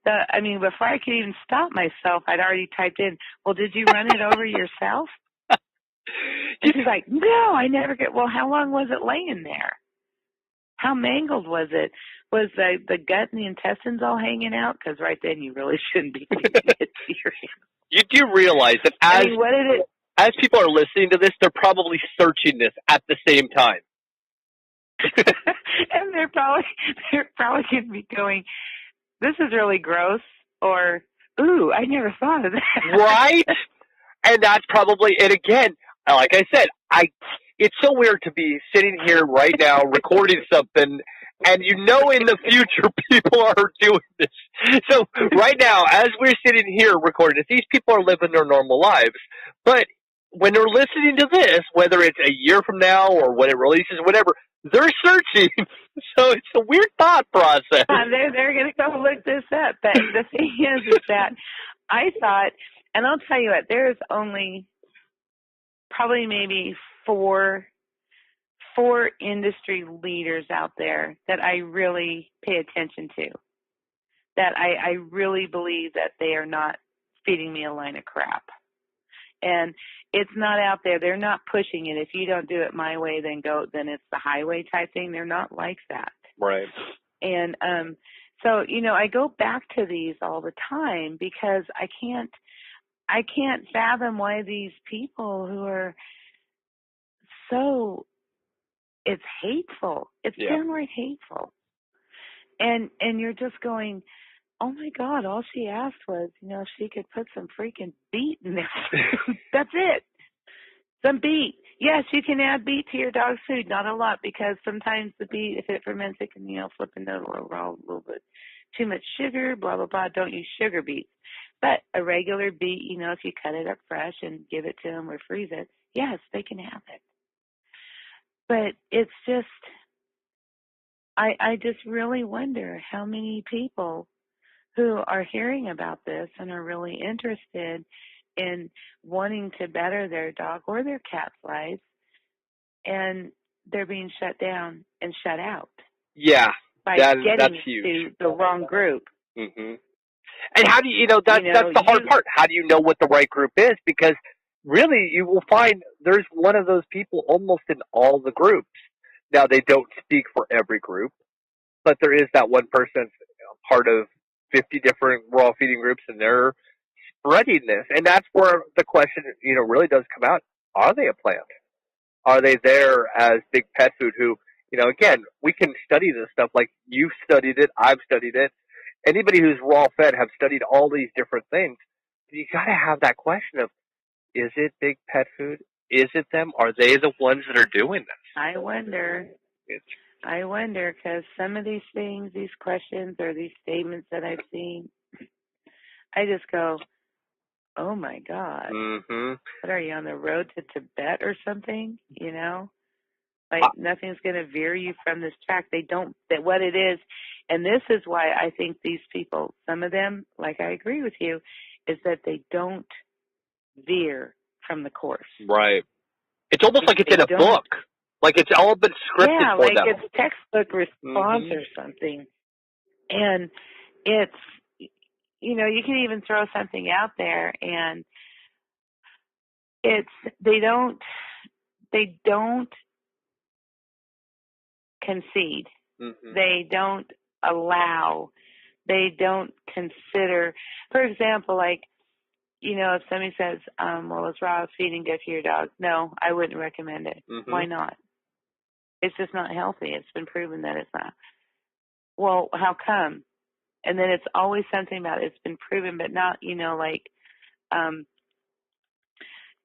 before I could even stop myself, I'd already typed in, well, did you run it over yourself? And she's like, no, I never get. Well, how long was it laying there? How mangled was it? Was the gut and the intestines all hanging out? Because right then you really shouldn't be feeding it to your animal. You do realize that as people are listening to this, they're probably searching this at the same time. And they're probably going to be going, this is really gross, or, ooh, I never thought of that. Right? And that's probably, and again, like I said, it's so weird to be sitting here right now recording something, and in the future people are doing this. So right now, as we're sitting here recording this, these people are living their normal lives. But when they're listening to this, whether it's a year from now or when it releases, whatever, they're searching. So it's a weird thought process. They're going to go look this up. But the thing is that I thought, and I'll tell you what, there's only probably maybe four industry leaders out there that I really pay attention to, that I really believe that they are not feeding me a line of crap. And it's not out there. They're not pushing it. If you don't do it my way, then it's the highway type thing. They're not like that. Right. And so, I go back to these all the time because I can't fathom why these people who are so, it's hateful. It's downright hateful. And you're just going, oh my God, all she asked was, she could put some freaking beet in there. That's it. Some beet. Yes, you can add beet to your dog's food. Not a lot, because sometimes the beet, if it ferments, it can, flip into a little bit too much sugar, blah, blah, blah. Don't use sugar beets. But a regular beet, if you cut it up fresh and give it to them or freeze it, yes, they can have it. But it's just, I just really wonder how many people who are hearing about this and are really interested in wanting to better their dog or their cat's lives, and they're being shut down and shut out. Yeah, by that's getting huge. To the wrong group. Mm-hmm. And how do that's the hard part. How do you know what the right group is? Because really, you will find there's one of those people almost in all the groups. Now, they don't speak for every group, but there is that one person part of 50 different raw feeding groups, and they're spreading this. And that's where the question, really does come out. Are they a plant? Are they there as big pet food who, again, we can study this stuff like you've studied it, I've studied it. Anybody who's raw fed have studied all these different things. You got to have that question of, is it big pet food? Is it them? Are they the ones that are doing this? I wonder, because some of these things, these questions or these statements that I've seen, I just go, oh my God. Mm-hmm. What are you, on the road to Tibet or something? Like nothing's going to veer you from this track. What it is, and this is why I think these people, some of them, like I agree with you, is that they don't veer from the course. Right. It's almost like it's in a book. Like it's all been scripted for them. Yeah, like it's textbook response or something. And it's, you can even throw something out there and they don't concede. Mm-hmm. They don't allow. They don't consider. For example, like, if somebody says, well, it's raw feeding good for your dog. No, I wouldn't recommend it. Mm-hmm. Why not? It's just not healthy. It's been proven that it's not. Well, how come? And then it's always something about it's been proven, but not,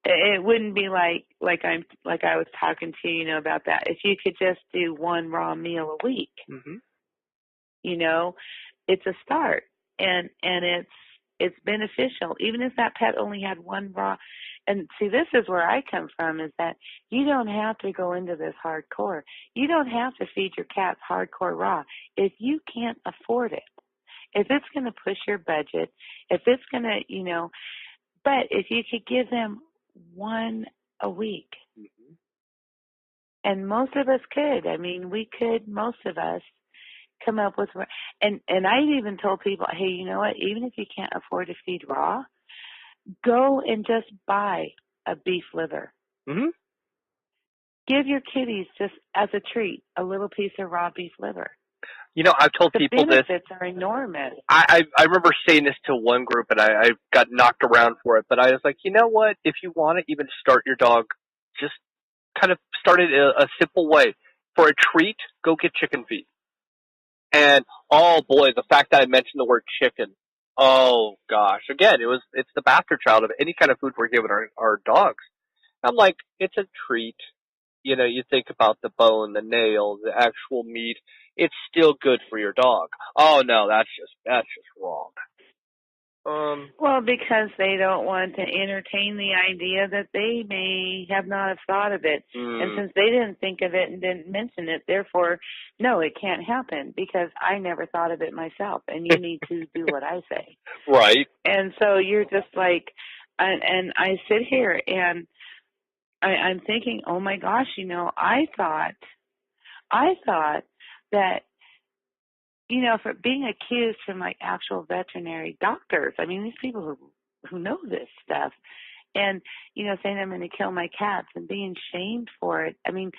it wouldn't be like I was talking to you, about that. If you could just do one raw meal a week, mm-hmm. It's a start, and it's beneficial, even if that pet only had one raw. And see, this is where I come from, is that you don't have to go into this hardcore. You don't have to feed your cats hardcore raw if you can't afford it. If it's going to push your budget, if it's going to, but if you could give them one a week, mm-hmm. and most of us could. I mean, most of us come up with, and I've even told people, hey, you know what, even if you can't afford to feed raw, go and just buy a beef liver. Mm-hmm. Give your kitties, just as a treat, a little piece of raw beef liver. I've told people this. The benefits are enormous. I remember saying this to one group, and I got knocked around for it, but I was like, you know what? If you want to even start your dog, just kind of start it a simple way. For a treat, go get chicken feet. And, oh boy, the fact that I mentioned the word chicken, oh gosh. Again, it's the bastard child of any kind of food we're giving our dogs. I'm like, it's a treat. you think about the bone, the nail, the actual meat. It's still good for your dog. Oh no, that's just wrong. Well, because they don't want to entertain the idea that they may have not have thought of it. And since they didn't think of it and didn't mention it, therefore, no, it can't happen because I never thought of it myself, and you need to do what I say. Right. And so you're just like, and I sit here and I'm thinking, oh my gosh, I thought that, for being accused from like actual veterinary doctors. I mean, these people who know this stuff, and saying I'm going to kill my cats and being shamed for it. I mean,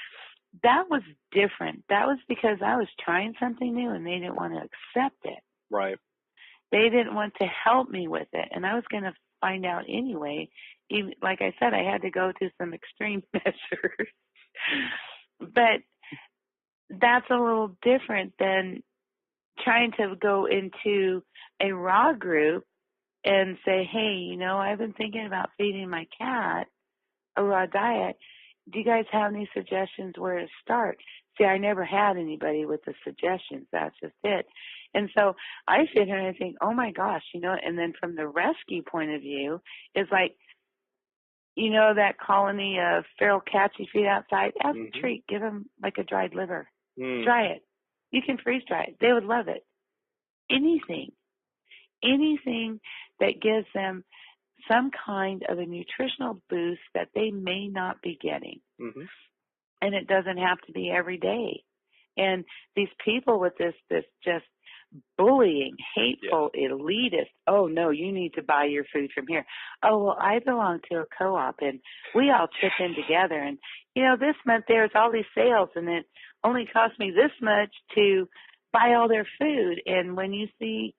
that was different. That was because I was trying something new and they didn't want to accept it. Right. They didn't want to help me with it, and I was going to find out anyway. Even, like I said, I had to go to some extreme measures. But that's a little different than trying to go into a raw group and say, hey, I've been thinking about feeding my cat a raw diet. Do you guys have any suggestions where to start? See, I never had anybody with the suggestions. That's just it. And so I sit here and I think, oh my gosh, and then from the rescue point of view, it's like, that colony of feral cats you feed outside, as a treat, give them like a dried liver. Dry it. You can freeze dry it. They would love it. Anything that gives them some kind of a nutritional boost that they may not be getting. And it doesn't have to be every day. And these people with this just bullying, hateful, elitist, oh no, you need to buy your food from here. Oh, well, I belong to a co-op and we all chip in together. And, this month there's all these sales and it only cost me this much to buy all their food. And when you see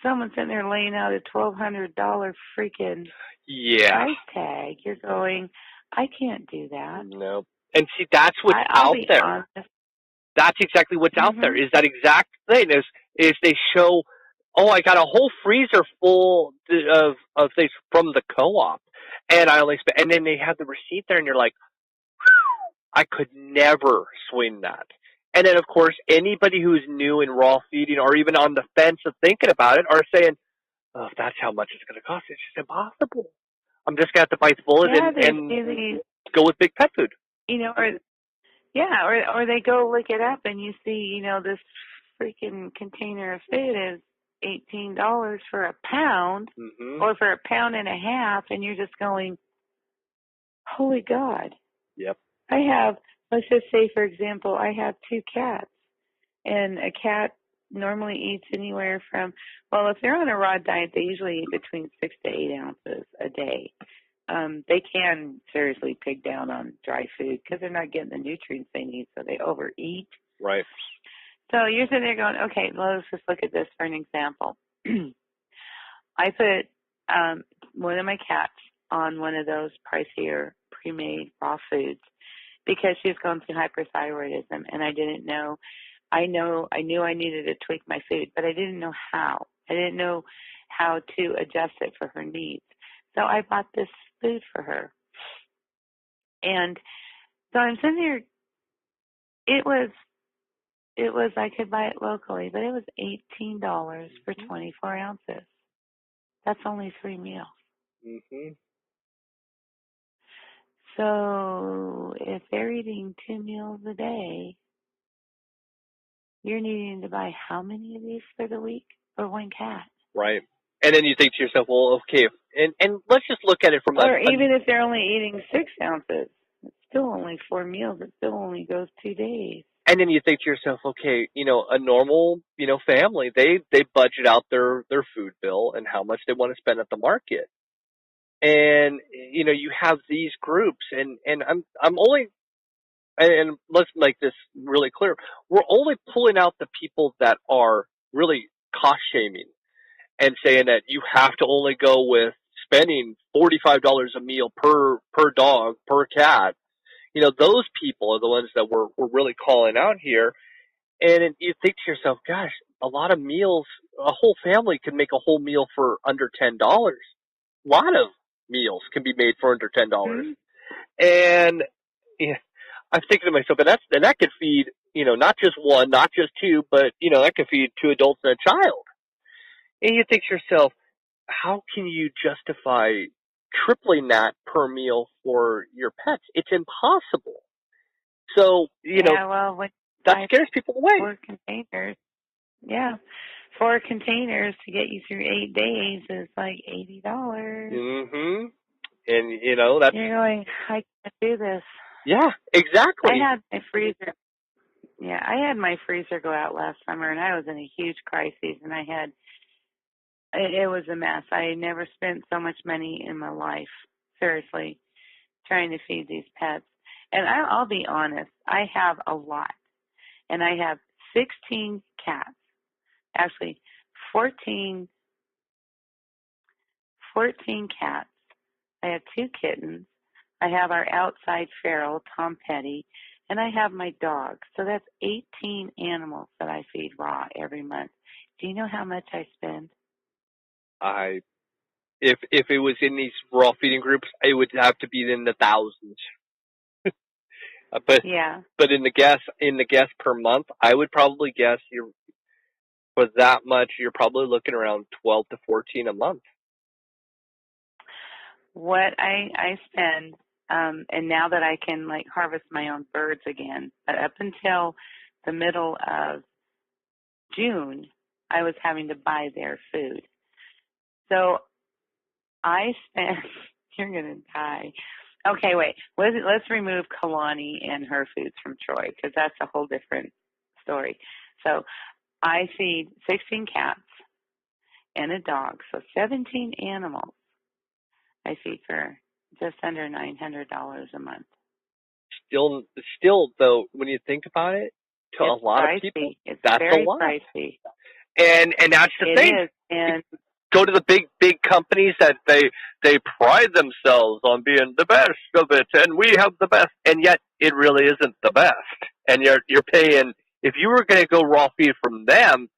someone sitting there laying out a $1,200 freaking price tag, you're going, I can't do that. No. And see, that's what's out there. Honest. That's exactly what's out there. Is that exact thing? Is they show, oh, I got a whole freezer full of things from the co-op, and I only spent, and then they have the receipt there, and you're like, I could never swing that. And then, of course, anybody who's new in raw feeding or even on the fence of thinking about it are saying, oh, if that's how much it's going to cost, it's just impossible. I'm just going to have to bite the bullet and go with big pet food. Or they go look it up and you see, this freaking container of food is $18 for a pound or for a pound and a half, and you're just going, holy God. Yep. I have, let's just say, for example, I have 2 cats, and a cat normally eats anywhere from, well, if they're on a raw diet, they usually eat between 6 to 8 ounces a day. They can seriously pig down on dry food because they're not getting the nutrients they need, so they overeat. Right. So you're sitting there going, okay, well, let's just look at this for an example. I put one of my cats on one of those pricier pre-made raw foods because she was going through hyperthyroidism, and I didn't know. I knew I needed to tweak my food, but I didn't know how. I didn't know how to adjust it for her needs. So I bought this food for her. And so I'm sitting there, it was, I could buy it locally, but it was $18 for 24 ounces. That's only 3 meals. So if they're eating 2 meals a day, you're needing to buy how many of these for the week for one cat? Right. And then you think to yourself, well, okay, and let's just look at it from or even if they're only eating 6 ounces, it's still only 4 meals. It still only goes 2 days. And then you think to yourself, okay, a normal, family, they budget out their food bill and how much they want to spend at the market. And, you have these groups and I'm only, and let's make this really clear. We're only pulling out the people that are really cost shaming and saying that you have to only go with spending $45 a meal per dog, per cat. Those people are the ones that we're really calling out here. And you think to yourself, gosh, a lot of meals, a whole family can make a whole meal for under $10. A lot of meals can be made for under $10. And, yeah, I'm thinking to myself, and that could feed, not just one, not just two, but that could feed 2 adults and a child. And you think to yourself, how can you justify tripling that per meal for your pets? It's impossible. So, Yeah, well, when you that buy scares people away. 4 containers, yeah, 4 containers to get you through 8 days is like $80. Mm-hmm. And, that's... You're going, I can't do this. Yeah, exactly. I had my freezer go out last summer, and I was in a huge crisis, and it was a mess. I never spent so much money in my life, seriously, trying to feed these pets. And I'll be honest, I have a lot. And I have 16 cats. Actually, 14 cats. I have 2 kittens. I have our outside feral, Tom Petty, and I have my dog. So that's 18 animals that I feed raw every month. Do you know how much I spend? If it was in these raw feeding groups, it would have to be in the thousands. But in the guess per month, I would probably guess for that much, you're probably looking around 12 to 14 a month. What I spend, and now that I can harvest my own birds again, but up until the middle of June, I was having to buy their food. So I spent, you're going to die. Okay, wait. Let's remove Kalani and her foods from Troy, because that's a whole different story. So I feed 16 cats and a dog, so 17 animals I feed for just under $900 a month. Still, though, when you think about it, to a lot of people, that's very a lot. Pricey. And that's the thing. It is, and go to the big companies that they pride themselves on being the best of it, and we have the best, and yet it really isn't the best. And you're paying, if you were going to go raw feed from them,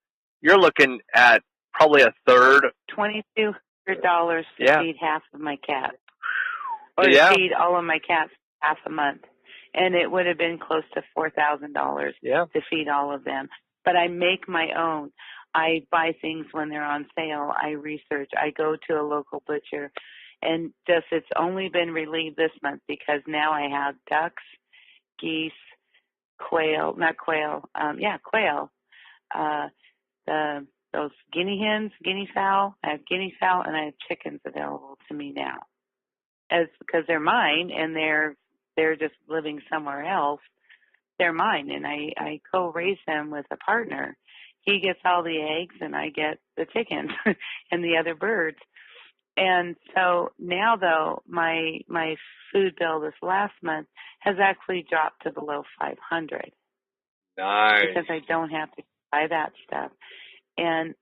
you're looking at probably a third. $2,200 to feed half of my cats, or to feed all of my cats half a month, and it would have been close to $4,000 to feed all of them. But I make my own. I buy things when they're on sale. I research. I go to a local butcher. And it's only been relieved this month because now I have ducks, geese, quail, those guinea hens, guinea fowl. I have guinea fowl and I have chickens available to me now. Because they're mine and they're just living somewhere else. They're mine, and I co-raise them with a partner. He gets all the eggs, and I get the chickens and the other birds. And so now, though, my food bill this last month has actually dropped to below $500. Nice. Because I don't have to buy that stuff. And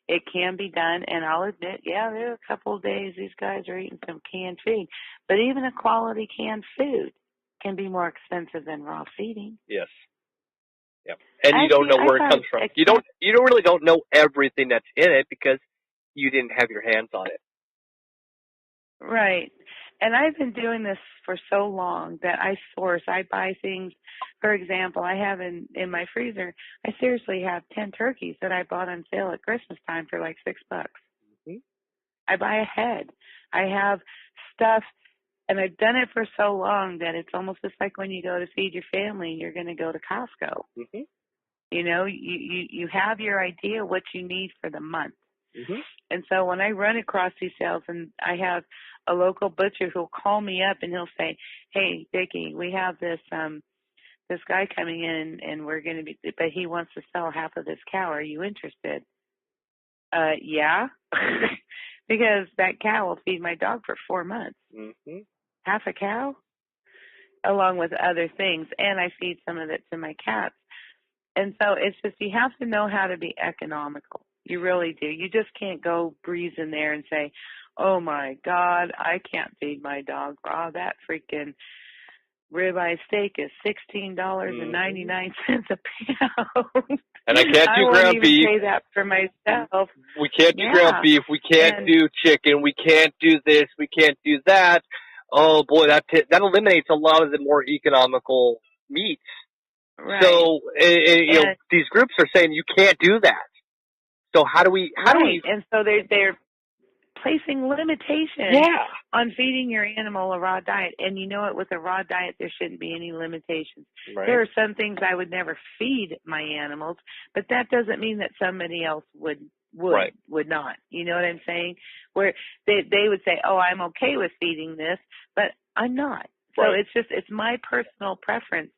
it can be done, and I'll admit, there are a couple of days these guys are eating some canned food, but even a quality canned food can be more expensive than raw feeding. Yes. Yep. And you don't know where it comes from. You really don't know everything that's in it because you didn't have your hands on it. Right. And I've been doing this for so long that I buy things. For example, I have in my freezer, I seriously have 10 turkeys that I bought on sale at Christmas time for like $6. Mm-hmm. I buy ahead. I have stuff. And I've done it for so long that it's almost just like when you go to feed your family, you're going to go to Costco. Mm-hmm. You have your idea what you need for the month. Mm-hmm. And so when I run across these sales, and I have a local butcher who'll call me up and he'll say, "Hey, Vicki, we have this guy coming in, and we're going to be, but he wants to sell half of this cow. Are you interested?" Yeah, because that cow will feed my dog for 4 months. Mm-hmm. Half a cow, along with other things, and I feed some of it to my cats. And so it's just, you have to know how to be economical. You really do. You just can't go breeze in there and say, "Oh my God, I can't feed my dog raw. That freaking ribeye steak is $16.99 a pound." And I can't do ground beef. I won't even pay that for myself. We can't do ground beef. We can't do chicken. We can't do this. We can't do that. oh boy, that eliminates a lot of the more economical meats. Right. So these groups are saying you can't do that. So how do we? And so they're placing limitations on feeding your animal a raw diet. And you know what? With a raw diet, there shouldn't be any limitations. Right. There are some things I would never feed my animals, but that doesn't mean that somebody else would not. You know what I'm saying? Where they would say, oh, I'm okay with feeding this, but I'm not. So it's my personal preference.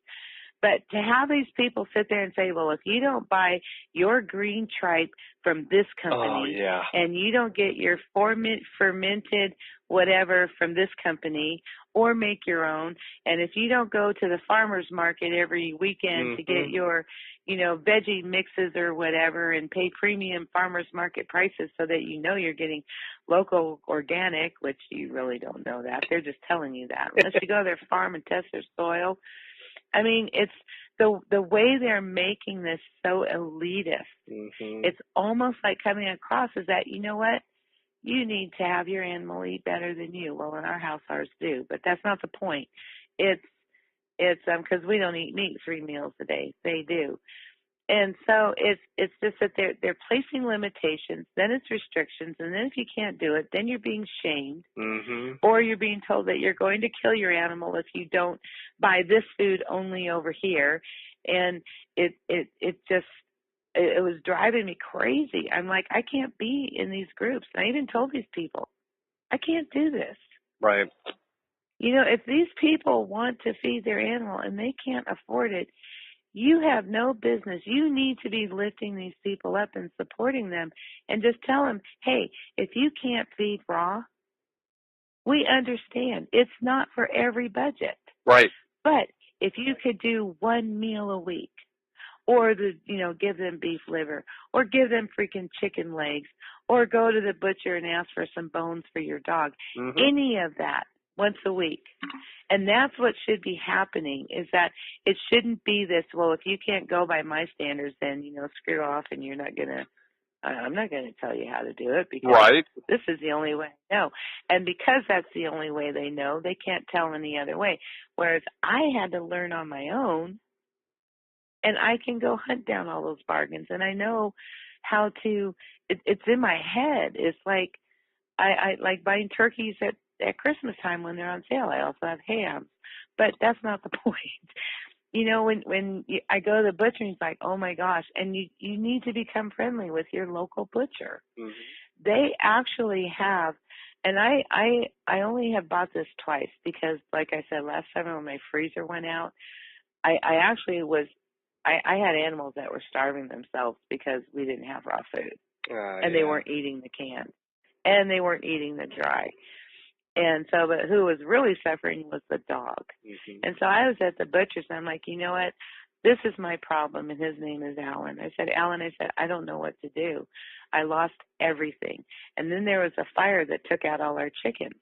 But to have these people sit there and say, well, if you don't buy your green tripe from this company and you don't get your fermented whatever from this company or make your own, and if you don't go to the farmer's market every weekend to get your, veggie mixes or whatever and pay premium farmer's market prices so that you know you're getting local organic, which you really don't know that. They're just telling you that. Unless you go to their farm and test their soil. I mean, it's the way they're making this so elitist. It's almost like coming across as that, you know what? You need to have your animal eat better than you. Well, in our house, ours do, but that's not the point. It's because we don't eat meat 3 meals a day. They do. And so it's just that they're placing limitations, then it's restrictions, and then if you can't do it, then you're being shamed, or you're being told that you're going to kill your animal if you don't buy this food only over here. And it was driving me crazy. I'm like, I can't be in these groups. And I even told these people, I can't do this. Right. If these people want to feed their animal and they can't afford it, you have no business. You need to be lifting these people up and supporting them and just tell them, hey, if you can't feed raw, we understand. It's not for every budget. Right. But if you could do 1 meal a week or give them beef liver or give them freaking chicken legs or go to the butcher and ask for some bones for your dog, any of that once a week. And that's what should be happening, is that it shouldn't be this, well, if you can't go by my standards, then, screw off and I'm not going to tell you how to do it because this is the only way I know. And because that's the only way they know, they can't tell any other way. Whereas I had to learn on my own, and I can go hunt down all those bargains, and I know how to, it's in my head. It's like, I like buying turkeys at Christmas time when they're on sale. I also have hams, but that's not the point. When I go to the butcher, and he's like, oh my gosh, and you need to become friendly with your local butcher. They actually have, and I only have bought this twice because, like I said, last summer when my freezer went out, I actually I had animals that were starving themselves because we didn't have raw food, and they weren't eating the canned, and they weren't eating the dry. And so, but who was really suffering was the dog. And so I was at the butcher's, and I'm like, you know what? This is my problem, and his name is Alan. I said, Alan, I don't know what to do. I lost everything. And then there was a fire that took out all our chickens.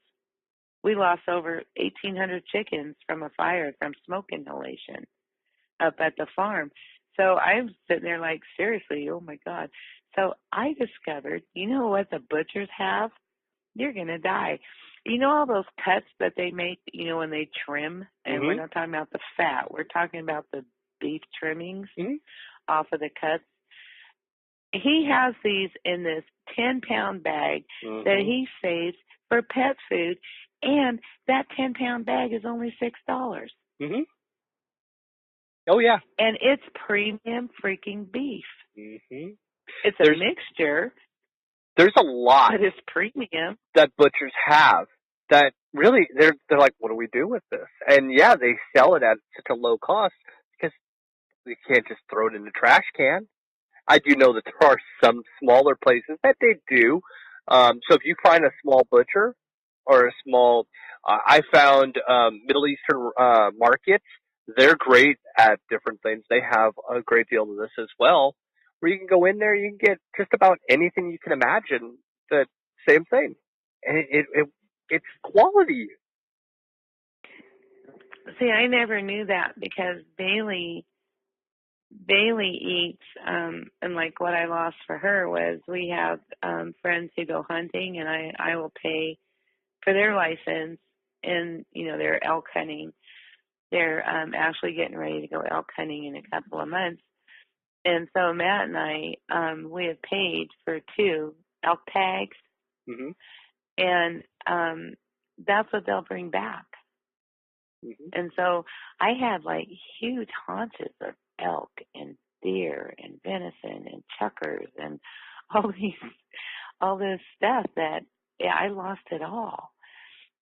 We lost over 1,800 chickens from a fire from smoke inhalation up at the farm. So I'm sitting there like, seriously, oh, my God. So I discovered, you know what the butchers have? You're going to die. You know all those cuts that they make, when they trim? And we're not talking about the fat. We're talking about the beef trimmings off of the cuts. He has these in this 10-pound bag that he saves for pet food, and that 10-pound bag is only $6. Oh, yeah. And it's premium freaking beef. It's a mixture. There's a lot but it's premium that butchers have that really they're like, what do we do with this? And yeah, they sell it at such a low cost because you can't just throw it in the trash can. I do know that there are some smaller places that they do. So if you find a small butcher or a small, I found Middle Eastern markets. They're great at different things. They have a great deal of this as well, where you can go in there, you can get just about anything you can imagine. The same thing, and it's quality. See, I never knew that because Bailey eats, and like what I lost for her was we have friends who go hunting, and I will pay for their license and they're elk hunting. They're actually getting ready to go elk hunting in a couple of months. And so Matt and I, we have paid for 2 elk tags, Mm-hmm. and that's what they'll bring back. Mm-hmm. And so I had like huge haunches of elk and deer and venison and chuckers and all this stuff that I lost it all.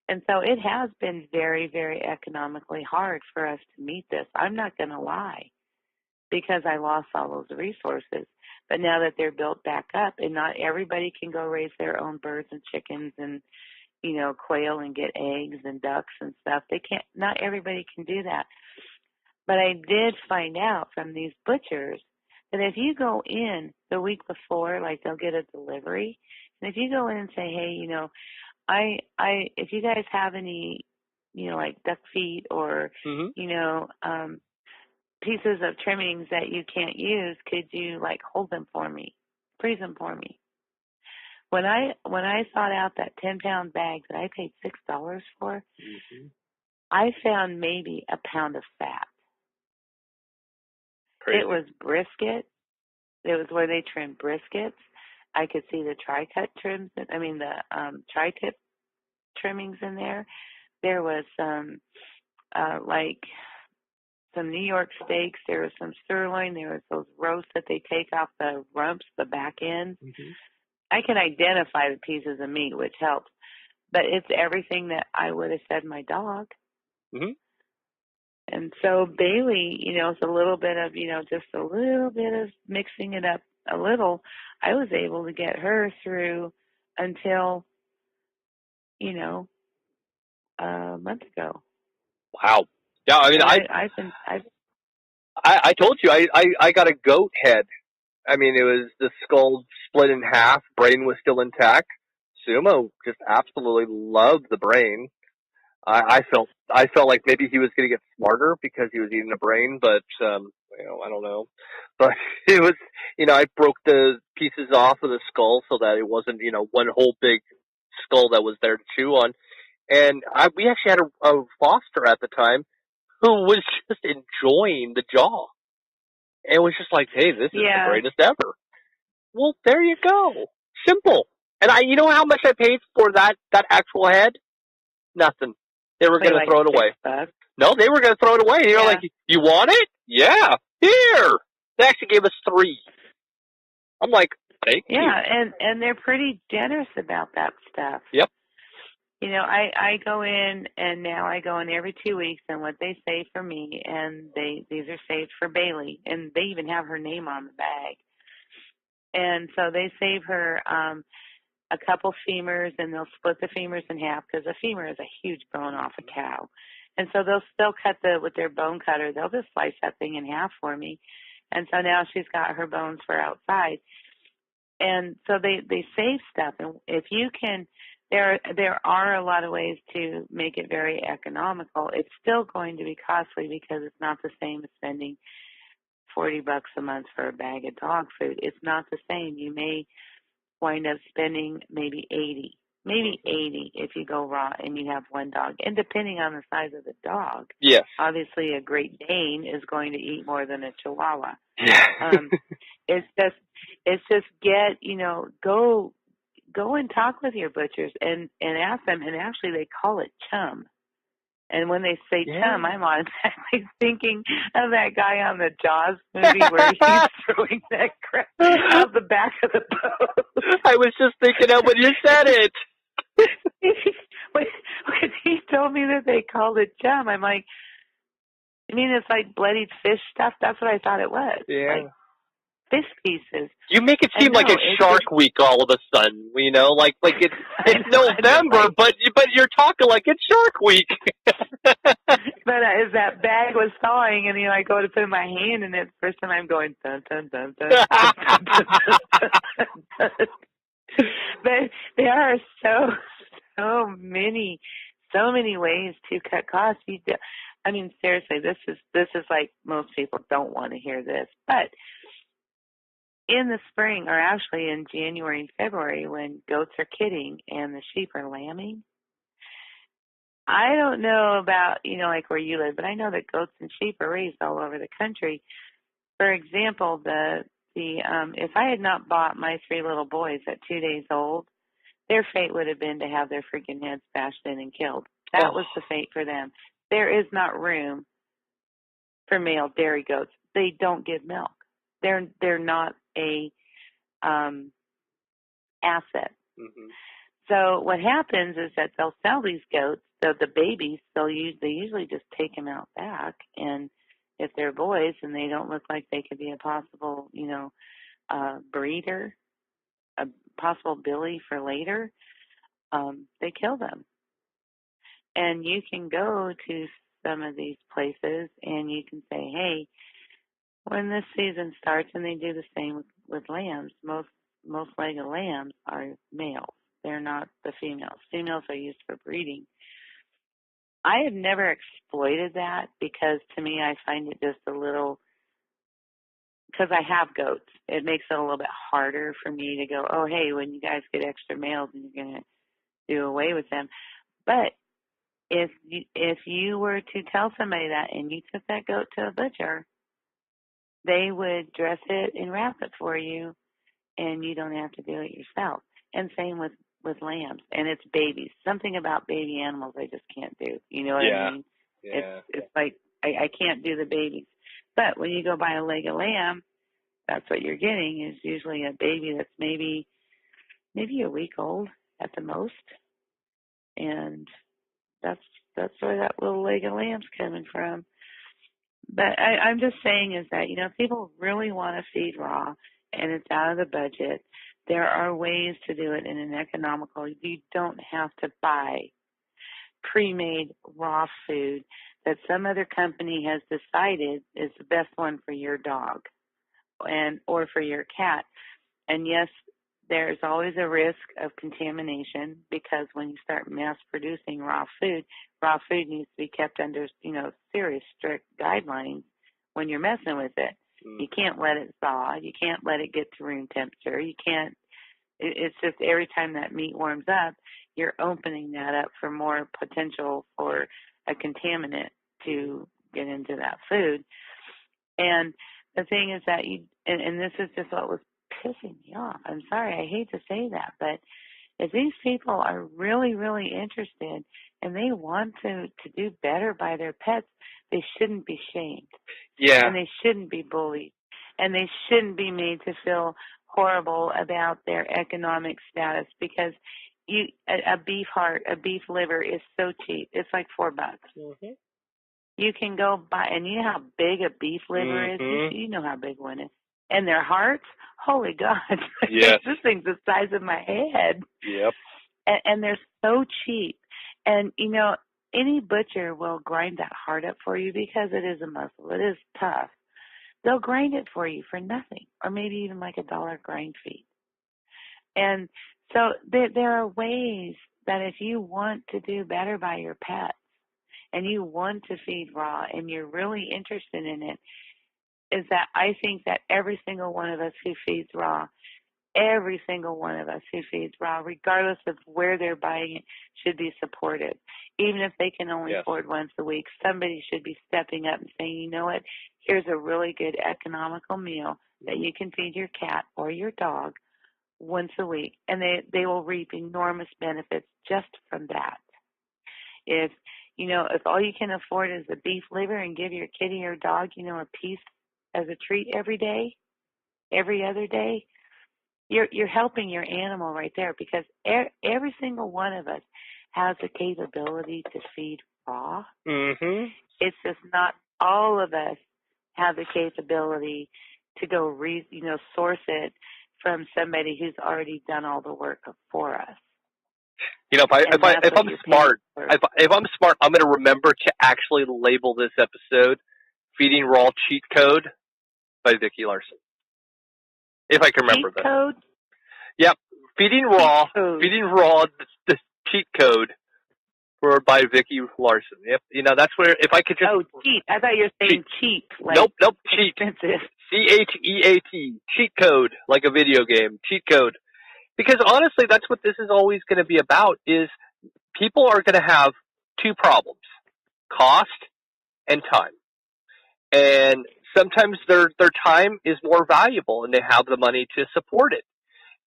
And so it has been very, very economically hard for us to meet this. I'm not going to lie, because I lost all those resources. But now that they're built back up, and not everybody can go raise their own birds and chickens and, quail and get eggs and ducks and stuff. Not everybody can do that. But I did find out from these butchers that if you go in the week before, like they'll get a delivery, and if you go in and say, hey, if you guys have any, like duck feet or, Mm-hmm. Pieces of trimmings that you can't use, could you like hold them for me, freeze them for me? When I sought out that 10-pound bag that I paid $6 for, Mm-hmm. I found maybe a pound of fat. Crazy. It was brisket. It was where they trimmed briskets. I could see the tri-cut trims. The tri-tip trimmings in there. There was some like some New York steaks. There was some sirloin. There was those roasts that they take off the rumps, the back ends. Mm-hmm. I can identify the pieces of meat, which helps. But it's everything that I would have fed my dog. Mm-hmm. And so Bailey, it's a little bit of, just a little bit of mixing it up a little. I was able to get her through until, a month ago. Wow. Yeah, I mean, And I told you I got a goat head. I mean, it was the skull split in half, brain was still intact. Sumo just absolutely loved the brain. I felt like maybe he was going to get smarter because he was eating a brain, but I don't know. But it was, I broke the pieces off of the skull so that it wasn't, one whole big skull that was there to chew on. And we actually had a foster at the time who was just enjoying the jaw. And it was just like, hey, this is the greatest ever. Well, there you go. Simple. And you know how much I paid for that actual head? Nothing. They were going to throw it away. $6. No, they were going to throw it away. And you're like, you want it? Yeah. Here. They actually gave us 3. I'm like, thank you. Yeah, and they're pretty generous about that stuff. Yep. I go in, and now I go in every 2 weeks, and what they save for me, and these are saved for Bailey, and they even have her name on the bag. And so they save her a couple femurs, and they'll split the femurs in half, because a femur is a huge bone off a cow. And so they'll cut with their bone cutter, they'll just slice that thing in half for me. And so now she's got her bones for outside. And so they save stuff. And if you can, there are a lot of ways to make it very economical. It's still going to be costly because it's not the same as spending $40 a month for a bag of dog food. It's not the same. You may wind up spending maybe $80 if you go raw and you have one dog. And depending on the size of the dog, yes, obviously a Great Dane is going to eat more than a Chihuahua. Yeah. It's just go and talk with your butchers and ask them. And actually, they call it chum. And when they say chum, I'm automatically thinking of that guy on the Jaws movie where he's throwing that crap out the back of the boat. I was just thinking of when you said it. when he told me that they called it chum, I'm like, you mean it's like bloodied fish stuff? That's what I thought it was. Yeah. Like fish pieces. You make it seem like it's Shark Week all of a sudden, like it's November, but you're talking like it's Shark Week. But as that bag was thawing, and I go to put my hand in it, first time I'm going dun dun dun dun. Dun, dun, dun, dun, dun. But there are so many ways to cut costs. I mean, seriously, this is like most people don't want to hear this, but in the spring, or actually in January and February, when goats are kidding and the sheep are lambing, I don't know about, like where you live, but I know that goats and sheep are raised all over the country. For example, if I had not bought my 3 little boys at 2 days old, their fate would have been to have their freaking heads bashed in and killed. That was the fate for them. There is not room for male dairy goats. They don't give milk. They're not a asset. Mm-hmm. So what happens is that they'll sell these goats, the babies. They usually just take them out back, and if they're boys and they don't look like they could be a possible, breeder, a possible billy for later, they kill them. And you can go to some of these places and you can say, hey, when this season starts, and they do the same with lambs, most leg of lambs are males. They're not the females. Females are used for breeding. I have never exploited that because to me I find it just a little, because I have goats, it makes it a little bit harder for me to go, oh, hey, when you guys get extra males and you're going to do away with them. But if you were to tell somebody that and you took that goat to a butcher, they would dress it and wrap it for you, and you don't have to do it yourself. And same with lambs, and it's babies. Something about baby animals I just can't do. You know what I mean? Yeah. It's like I can't do the babies. But when you go buy a leg of lamb, that's what you're getting is usually a baby that's maybe a week old at the most, and that's where that little leg of lamb's coming from. But I'm just saying is that, people really want to feed raw and it's out of the budget. There are ways to do it in an economical. You don't have to buy pre-made raw food that some other company has decided is the best one for your dog or for your cat. And yes, there's always a risk of contamination because when you start mass producing raw food needs to be kept under, serious strict guidelines when you're messing with it. You can't let it thaw. You can't let it get to room temperature. You can't, it's just every time that meat warms up, you're opening that up for more potential for a contaminant to get into that food. And the thing is that and this is just what was pissing me off. I'm sorry, I hate to say that, but if these people are really, really interested and they want to do better by their pets, they shouldn't be shamed. Yeah. And they shouldn't be bullied. And they shouldn't be made to feel horrible about their economic status because a beef heart, a beef liver is so cheap. It's like $4. Mm-hmm. You can go buy, and you know how big a beef liver is? You know how big one is. And their hearts, holy God, yes. This thing's the size of my head. Yep. And they're so cheap. And, any butcher will grind that heart up for you because it is a muscle. It is tough. They'll grind it for you for nothing, or maybe even like $1 grind fee. And so there are ways that if you want to do better by your pets and you want to feed raw and you're really interested in it, is that I think that every single one of us who feeds raw, regardless of where they're buying it, should be supported. Even if they can only afford once a week, somebody should be stepping up and saying, you know what, here's a really good economical meal that you can feed your cat or your dog once a week, and they will reap enormous benefits just from that. If all you can afford is a beef liver and give your kitty or dog, a piece as a treat every day, every other day, you're helping your animal right there because every single one of us has the capability to feed raw. Mm-hmm. It's just not all of us have the capability to go source it from somebody who's already done all the work for us. If I'm smart, I'm going to remember to actually label this episode "Feeding Raw Cheat Code" by VICKI LARSEN. If I can remember that. Code? Yep, Feeding Raw, the cheat code, by VICKI LARSEN. Yep, that's where if I could just. Oh, cheat! I thought you were saying cheap. Like nope, cheat. Expensive. CHEAT, cheat code, like a video game, cheat code. Because honestly, that's what this is always going to be about, is people are going to have two problems: cost and time. And sometimes their time is more valuable, and they have the money to support it.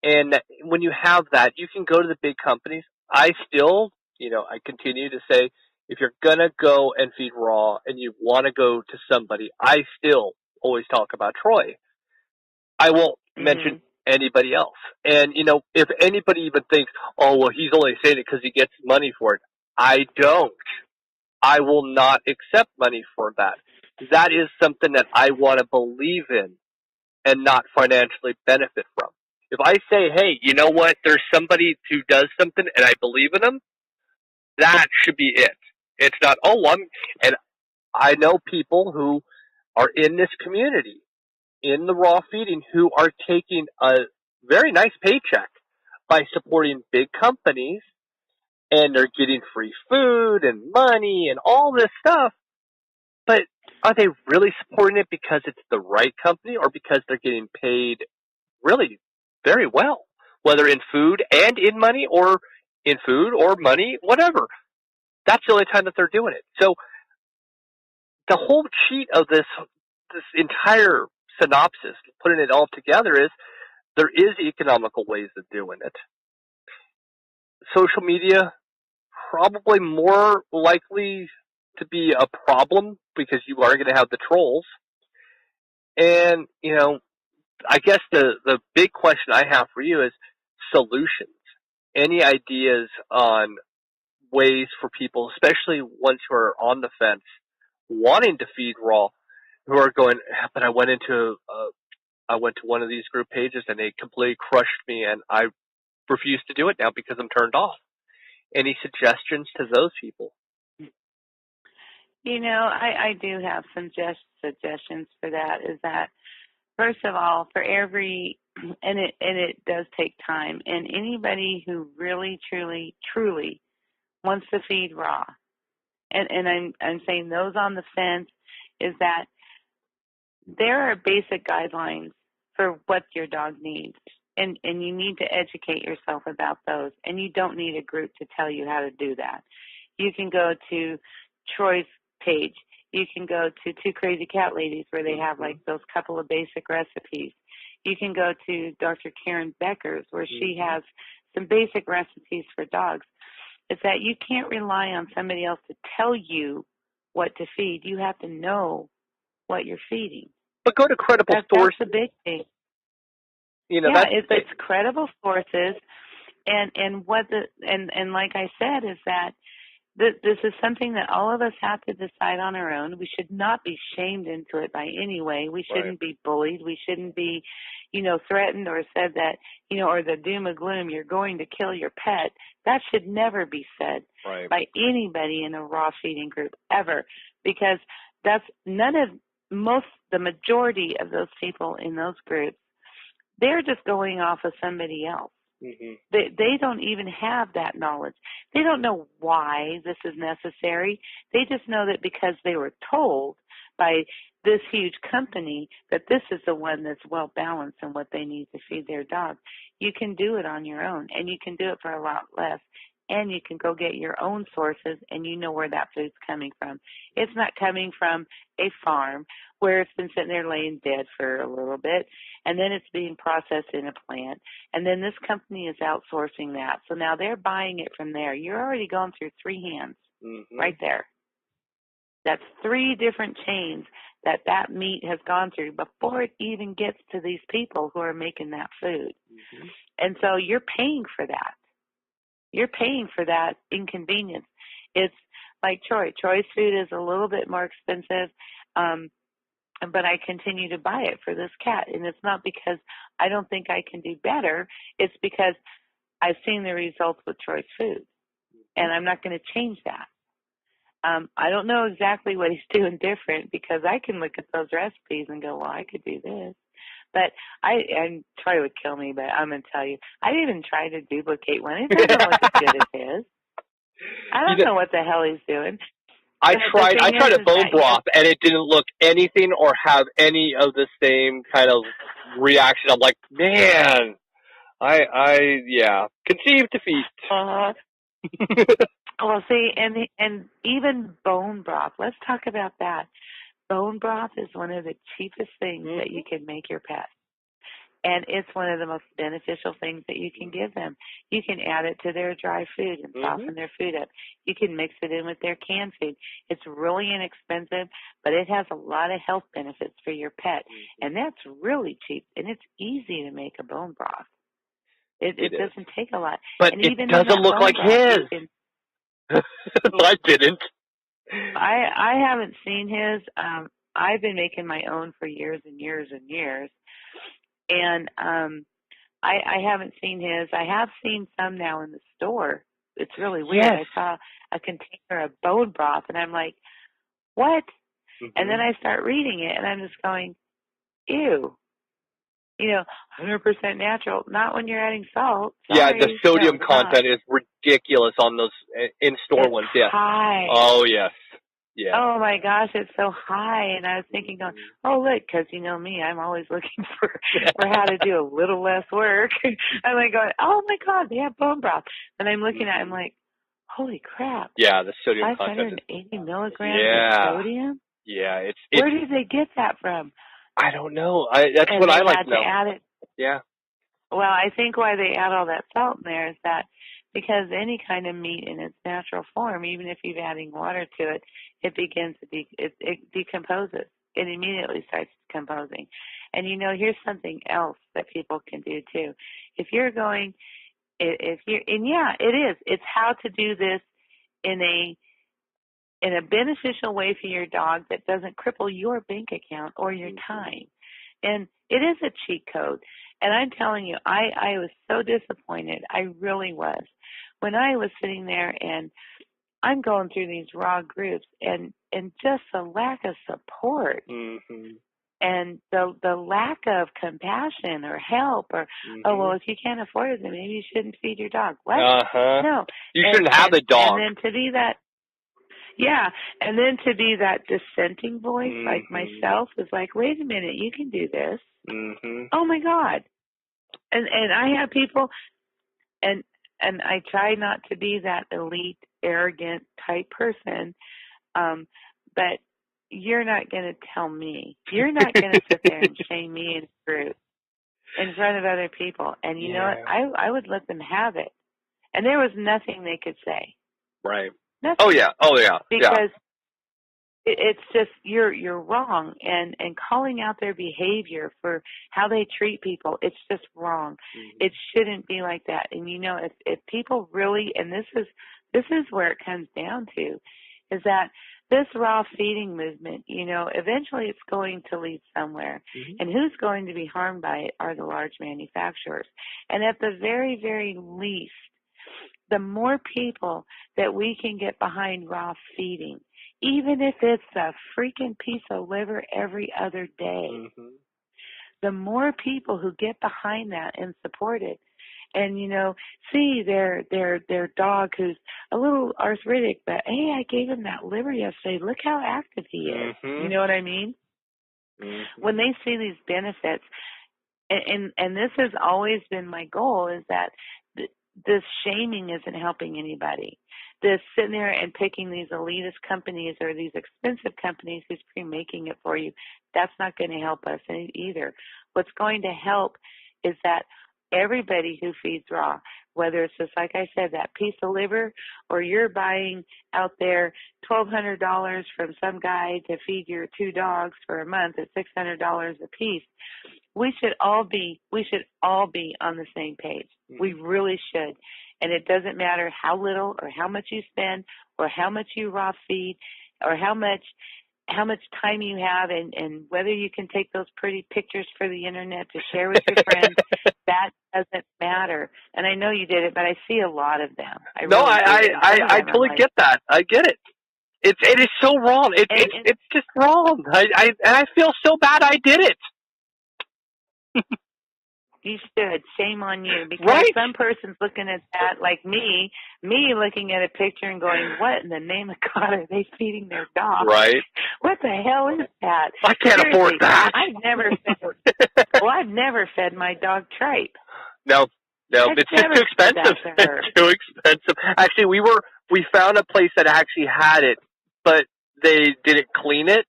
And when you have that, you can go to the big companies. I still, I continue to say, if you're going to go and feed raw and you want to go to somebody, I still always talk about Troy. I won't mention anybody else. And, if anybody even thinks, oh, well, he's only saying it because he gets money for it, I don't. I will not accept money for that. That is something that I want to believe in and not financially benefit from. If I say, hey, you know what, there's somebody who does something and I believe in them, that should be it. It's not, and I know people who are in this community, in the raw feeding, who are taking a very nice paycheck by supporting big companies, and they're getting free food and money and all this stuff. But are they really supporting it because it's the right company, or because they're getting paid really very well, whether in food and in money, or in food or money, whatever? That's the only time that they're doing it. So the whole cheat of this entire synopsis, putting it all together, is there is economical ways of doing it. Social media, probably more likely to be a problem because you are going to have the trolls. And, I guess the big question I have for you is solutions. Any ideas on ways for people, especially ones who are on the fence, wanting to feed raw, who are going, but I went to one of these group pages and they completely crushed me, and I refuse to do it now because I'm turned off. Any suggestions to those people? I do have some suggestions for that. Is that, first of all, for every, and it does take time, and anybody who really, truly wants to feed raw, and I'm saying those on the fence, is that there are basic guidelines for what your dog needs, and you need to educate yourself about those, and you don't need a group to tell you how to do that. You can go to Troy's page. You can go to Two Crazy Cat Ladies, where they have like those couple of basic recipes. You can go to Dr. Karen Becker's, where she has some basic recipes for dogs. It's that you can't rely on somebody else to tell you what to feed. You have to know what you're feeding. But go to credible sources. That's the big thing. It's credible sources, and like I said, is that this is something that all of us have to decide on our own. We should not be shamed into it by any way. We shouldn't be bullied. We shouldn't be, threatened or said that, or the doom and gloom, you're going to kill your pet. That should never be said by anybody in a raw feeding group ever, because that's the majority of those people in those groups, they're just going off of somebody else. They don't even have that knowledge. They don't know why this is necessary. They just know that because they were told by this huge company that this is the one that's well balanced and what they need to feed their dog. You can do it on your own, and you can do it for a lot less. And you can go get your own sources, and you know where that food's coming from. It's not coming from a farm where it's been sitting there laying dead for a little bit, and then it's being processed in a plant, and then this company is outsourcing that. So now they're buying it from there. You're already going through 3 hands right there. That's 3 different chains that meat has gone through before it even gets to these people who are making that food. And so you're paying for that. You're paying for that inconvenience. It's like Troy. Troy's food is a little bit more expensive, but I continue to buy it for this cat. And it's not because I don't think I can do better. It's because I've seen the results with Troy's food, and I'm not going to change that. I don't know exactly what he's doing different, because I can look at those recipes and go, well, I could do this. But and Troy would kill me, but I'm going to tell you, I didn't even try to duplicate one. It doesn't look as good as his. I don't know what the hell he's doing. I tried a bone broth, and it didn't look anything or have any of the same kind of reaction. I'm like, man, conceive defeat. Well, see, and even bone broth. Let's talk about that. Bone broth is one of the cheapest things that you can make your pet. And it's one of the most beneficial things that you can give them. You can add it to their dry food and soften their food up. You can mix it in with their canned food. It's really inexpensive, but it has a lot of health benefits for your pet. And that's really cheap. And it's easy to make a bone broth. It doesn't take a lot. But and it even doesn't look like his. I didn't. I haven't seen his. I've been making my own for years and years and years. And I haven't seen his. I have seen some now in the store. It's really weird. Yes. I saw a container of bone broth, and I'm like, what? And then I start reading it, and I'm just going, ew. 100% natural. Not when you're adding salt. Sorry. Yeah, the sodium content is ridiculous on those in-store ones. Yeah. High. Oh, yes. Yeah. Oh my gosh, it's so high. And I was thinking, oh look, because you know me, I'm always looking for how to do a little less work. I'm like going, oh my God, they have bone broth. And I'm looking at it, I'm like, holy crap. Yeah, the sodium content. 580 milligrams of sodium? Yeah, it's where did they get that from? I don't know. That's what I like to know. And they had to add it. Yeah. Well, I think why they add all that salt in there is that because any kind of meat in its natural form, even if you're adding water to it, it begins to it decomposes. It immediately starts decomposing. And here's something else that people can do too. If you're going, it is. It's how to do this in a beneficial way for your dog that doesn't cripple your bank account or your time. And it is a cheat code. And I'm telling you, I was so disappointed. I really was. When I was sitting there and I'm going through these raw groups and just the lack of support and the lack of compassion or help or, oh, well, if you can't afford it, then maybe you shouldn't feed your dog. What? No. You shouldn't have a dog. And then to be that, and then to be that dissenting voice like myself is like, wait a minute, you can do this. Oh my God. And I have people, and I try not to be that elite, arrogant type person, but you're not going to tell me. You're not going to sit there and shame me in a group in front of other people. And you know what? I would let them have it. And there was nothing they could say. Right. Nothing. Oh, yeah. Because it's just you're wrong, and calling out their behavior for how they treat people, it's just wrong. It shouldn't be like that. And if people really, and this is where it comes down to, is that this raw feeding movement, eventually it's going to lead somewhere. And who's going to be harmed by it are the large manufacturers. And at the very, very least, the more people that we can get behind raw feeding, even if it's a freaking piece of liver every other day, the more people who get behind that and support it, and see their dog who's a little arthritic, but hey, I gave him that liver yesterday. Look how active he is. You know what I mean? When they see these benefits, and this has always been my goal, is that this shaming isn't helping anybody. This sitting there and picking these elitist companies or these expensive companies who's pre-making it for you, that's not going to help us either. What's going to help is that everybody who feeds raw, whether it's just like I said, that piece of liver, or you're buying out there $1,200 from some guy to feed your 2 dogs for a month at $600 a piece, we should all be on the same page. We really should. And it doesn't matter how little or how much you spend or how much you raw feed or how much time you have and whether you can take those pretty pictures for the internet to share with your friends. That doesn't matter. And I know you did it, but I see a lot of them. I totally get that. I get it. It is so wrong. It's just wrong. I feel so bad I did it. You should. Shame on you. Because some person's looking at that like me looking at a picture and going, what in the name of God are they feeding their dog? Right. What the hell is that? I can't afford that. I've never fed my dog tripe. No, it's just too expensive. It's too expensive. Actually, we were we found a place that actually had it, but they didn't clean it,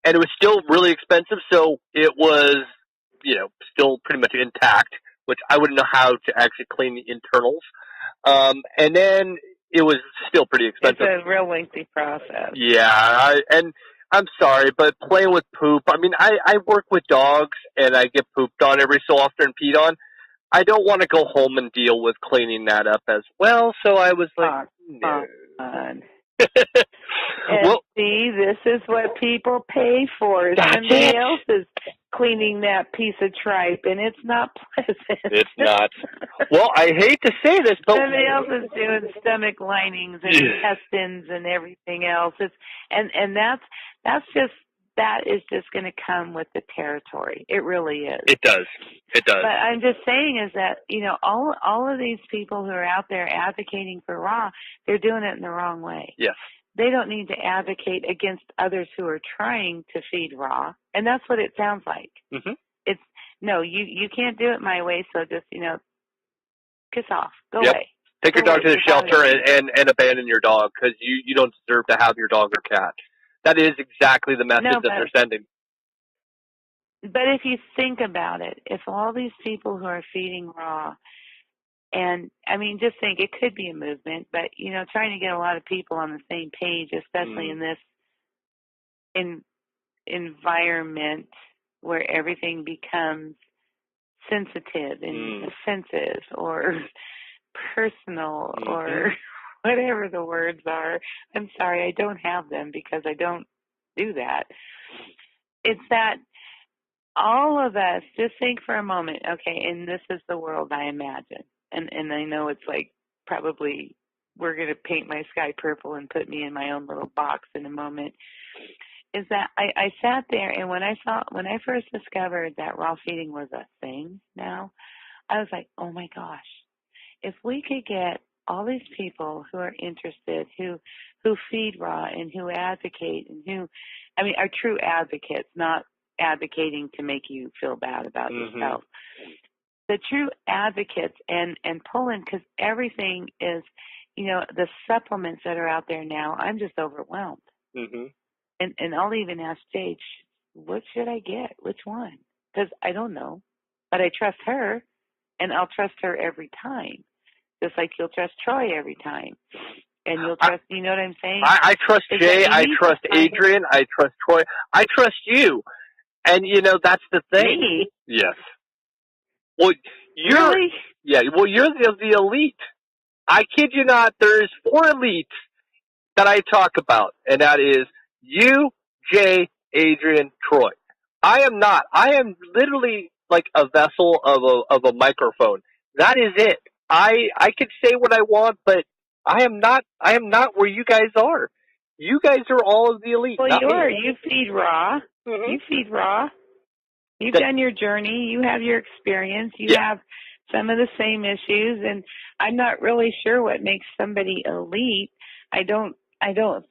and it was still really expensive, so it was, still pretty much intact, which I wouldn't know how to actually clean the internals. And then it was still pretty expensive. It's a real lengthy process. Yeah, and I'm sorry, but playing with poop, I mean, I work with dogs, and I get pooped on every so often and peed on. I don't want to go home and deal with cleaning that up as well, so I was like, no. And see, this is what people pay for. Somebody else is cleaning that piece of tripe, and it's not pleasant. It's not. Well, I hate to say this, but somebody else is doing stomach linings and intestines and everything else. That is just going to come with the territory. It really is. It does. But I'm just saying is that, all of these people who are out there advocating for raw, they're doing it in the wrong way. Yes. They don't need to advocate against others who are trying to feed raw. And that's what it sounds like. Mm-hmm. It's, no, you can't do it my way, so just, piss off. Go away. Take your dog to the shelter and abandon your dog because you don't deserve to have your dog or cat. That is exactly the message that they're sending. But if you think about it, if all these people who are feeding raw, and I mean, just think it could be a movement, but trying to get a lot of people on the same page, especially in this environment where everything becomes sensitive and offensive or personal or whatever the words are. I'm sorry, I don't have them because I don't do that. It's that all of us, just think for a moment, okay, and this is the world I imagine. And I know it's like probably we're going to paint my sky purple and put me in my own little box in a moment, is that I sat there and when I first discovered that raw feeding was a thing now, I was like, oh my gosh, if we could get all these people who are interested, who feed raw and who advocate and are true advocates, not advocating to make you feel bad about yourself. The true advocates and pull in, because everything is, the supplements that are out there now, I'm just overwhelmed. And I'll even ask Jade, what should I get? Which one? Because I don't know. But I trust her, and I'll trust her every time. Just like you'll trust Troy every time. And you'll trust, you know what I'm saying? I trust Jay, I trust Adrian, I trust Troy, I trust you. And, that's the thing. Me? Yes. Well, really? Yeah, well, you're the elite. I kid you not, there's 4 elites that I talk about, and that is you, Jay, Adrian, Troy. I am not. I am literally like a vessel of a microphone. That is it. I could say what I want, but I am not where you guys are. You guys are all of the elite. Well, you are. Me. You feed raw. You feed raw. You've done your journey. You have your experience. You have some of the same issues, and I'm not really sure what makes somebody elite. I don't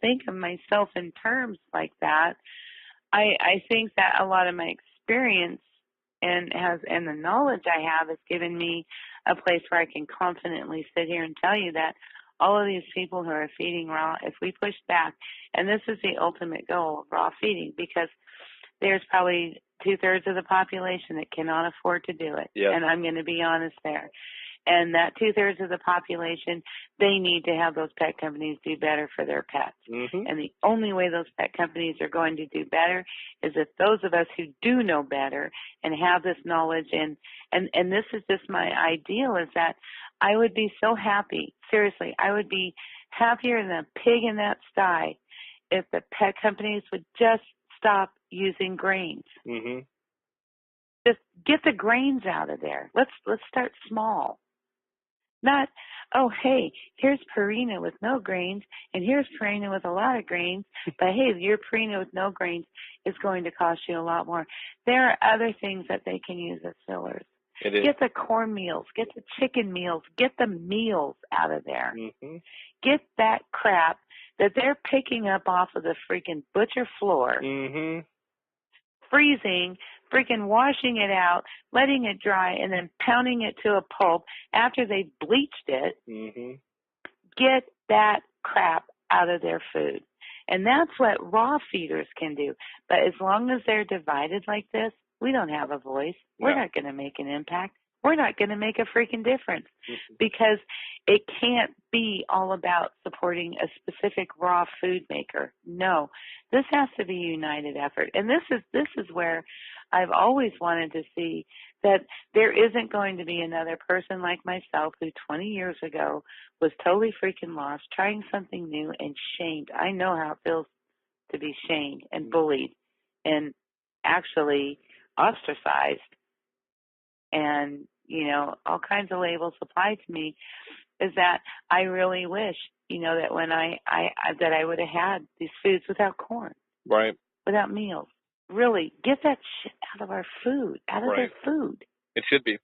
think of myself in terms like that. I think that a lot of my experience and the knowledge I have has given me a place where I can confidently sit here and tell you that all of these people who are feeding raw, if we push back, and this is the ultimate goal of raw feeding, because there's probably 2/3 of the population that cannot afford to do it. Yep. And I'm going to be honest there. And that 2/3 of the population, they need to have those pet companies do better for their pets. And the only way those pet companies are going to do better is if those of us who do know better and have this knowledge, and this is just my ideal, is that I would be so happy, seriously, I would be happier than a pig in that sty if the pet companies would just stop using grains. Just get the grains out of there. Let's start small. Not, oh, hey, here's Purina with no grains, and here's Purina with a lot of grains, but hey, your Purina with no grains is going to cost you a lot more. There are other things that they can use as fillers. Get the corn meals, get the chicken meals, get the meals out of there. Get that crap that they're picking up off of the freaking butcher floor, freezing, freaking washing it out, letting it dry, and then pounding it to a pulp after they bleached it. Get that crap out of their food. And that's what raw feeders can do. But as long as they're divided like this, we don't have a voice. We're not going to make an impact. We're not going to make a freaking difference because it can't be all about supporting a specific raw food maker. No, this has to be a united effort. And this is where I've always wanted to see that there isn't going to be another person like myself who 20 years ago was totally freaking lost, trying something new and shamed. I know how it feels to be shamed and bullied and actually ostracized and, all kinds of labels applied to me, is that I really wish, that when I would have had these foods without corn. Right. Without meals. Really, get that shit out of our food, out of their food. It should be.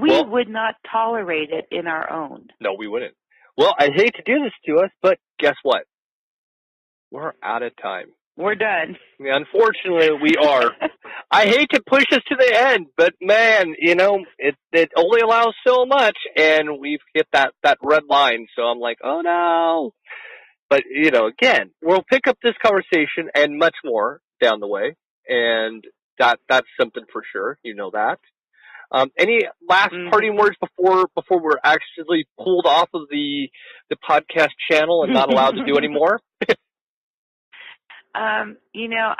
We would not tolerate it in our own. No, we wouldn't. Well, I hate to do this to us, but guess what? We're out of time. We're done. Unfortunately, we are. I hate to push us to the end, but man, it only allows so much, and we've hit that red line. So I'm like, oh no. But again, we'll pick up this conversation and much more down the way, and that's something for sure. You know that. Any last parting words before we're actually pulled off of the podcast channel and not allowed to do any more?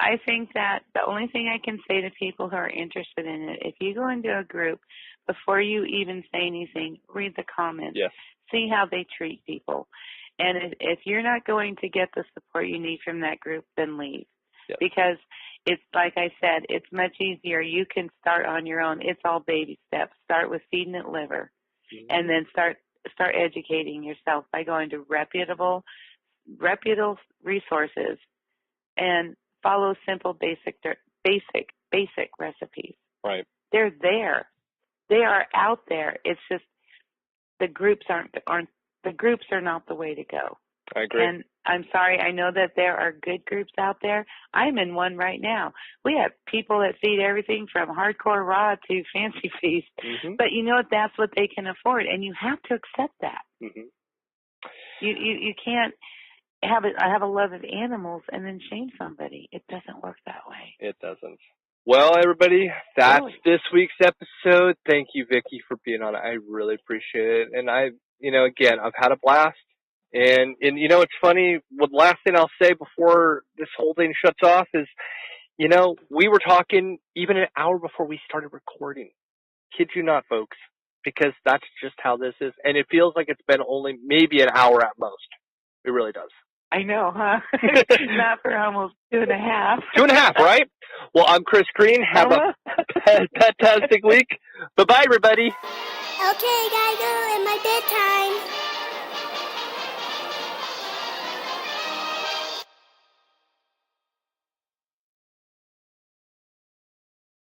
I think that the only thing I can say to people who are interested in it, if you go into a group, before you even say anything, read the comments. Yes. See how they treat people. And if you're not going to get the support you need from that group, then leave. Yes. Because it's like I said, it's much easier. You can start on your own. It's all baby steps. Start with feeding it liver, and then start educating yourself by going to reputable resources and follow simple basic recipes. Right. They're there. They are out there. It's just the groups are not the way to go. I agree. And I'm sorry, I know that there are good groups out there. I'm in one right now. We have people that feed everything from hardcore raw to fancy feast. But that's what they can afford, and you have to accept that. You can't have a love of animals and then shame somebody. It doesn't work that way. It doesn't. Well, everybody, that's this week's episode. Thank you, Vicki, for being on. I really appreciate it. And again, I've had a blast. And it's funny, the last thing I'll say before this whole thing shuts off is, we were talking even an hour before we started recording. Kid you not, folks, because that's just how this is. And it feels like it's been only maybe an hour at most. It really does. I know, huh? Not for almost 2.5. 2.5, right? Well, I'm Chris Green. Have a fantastic week. Bye-bye, everybody. Okay, gotta go in my bedtime.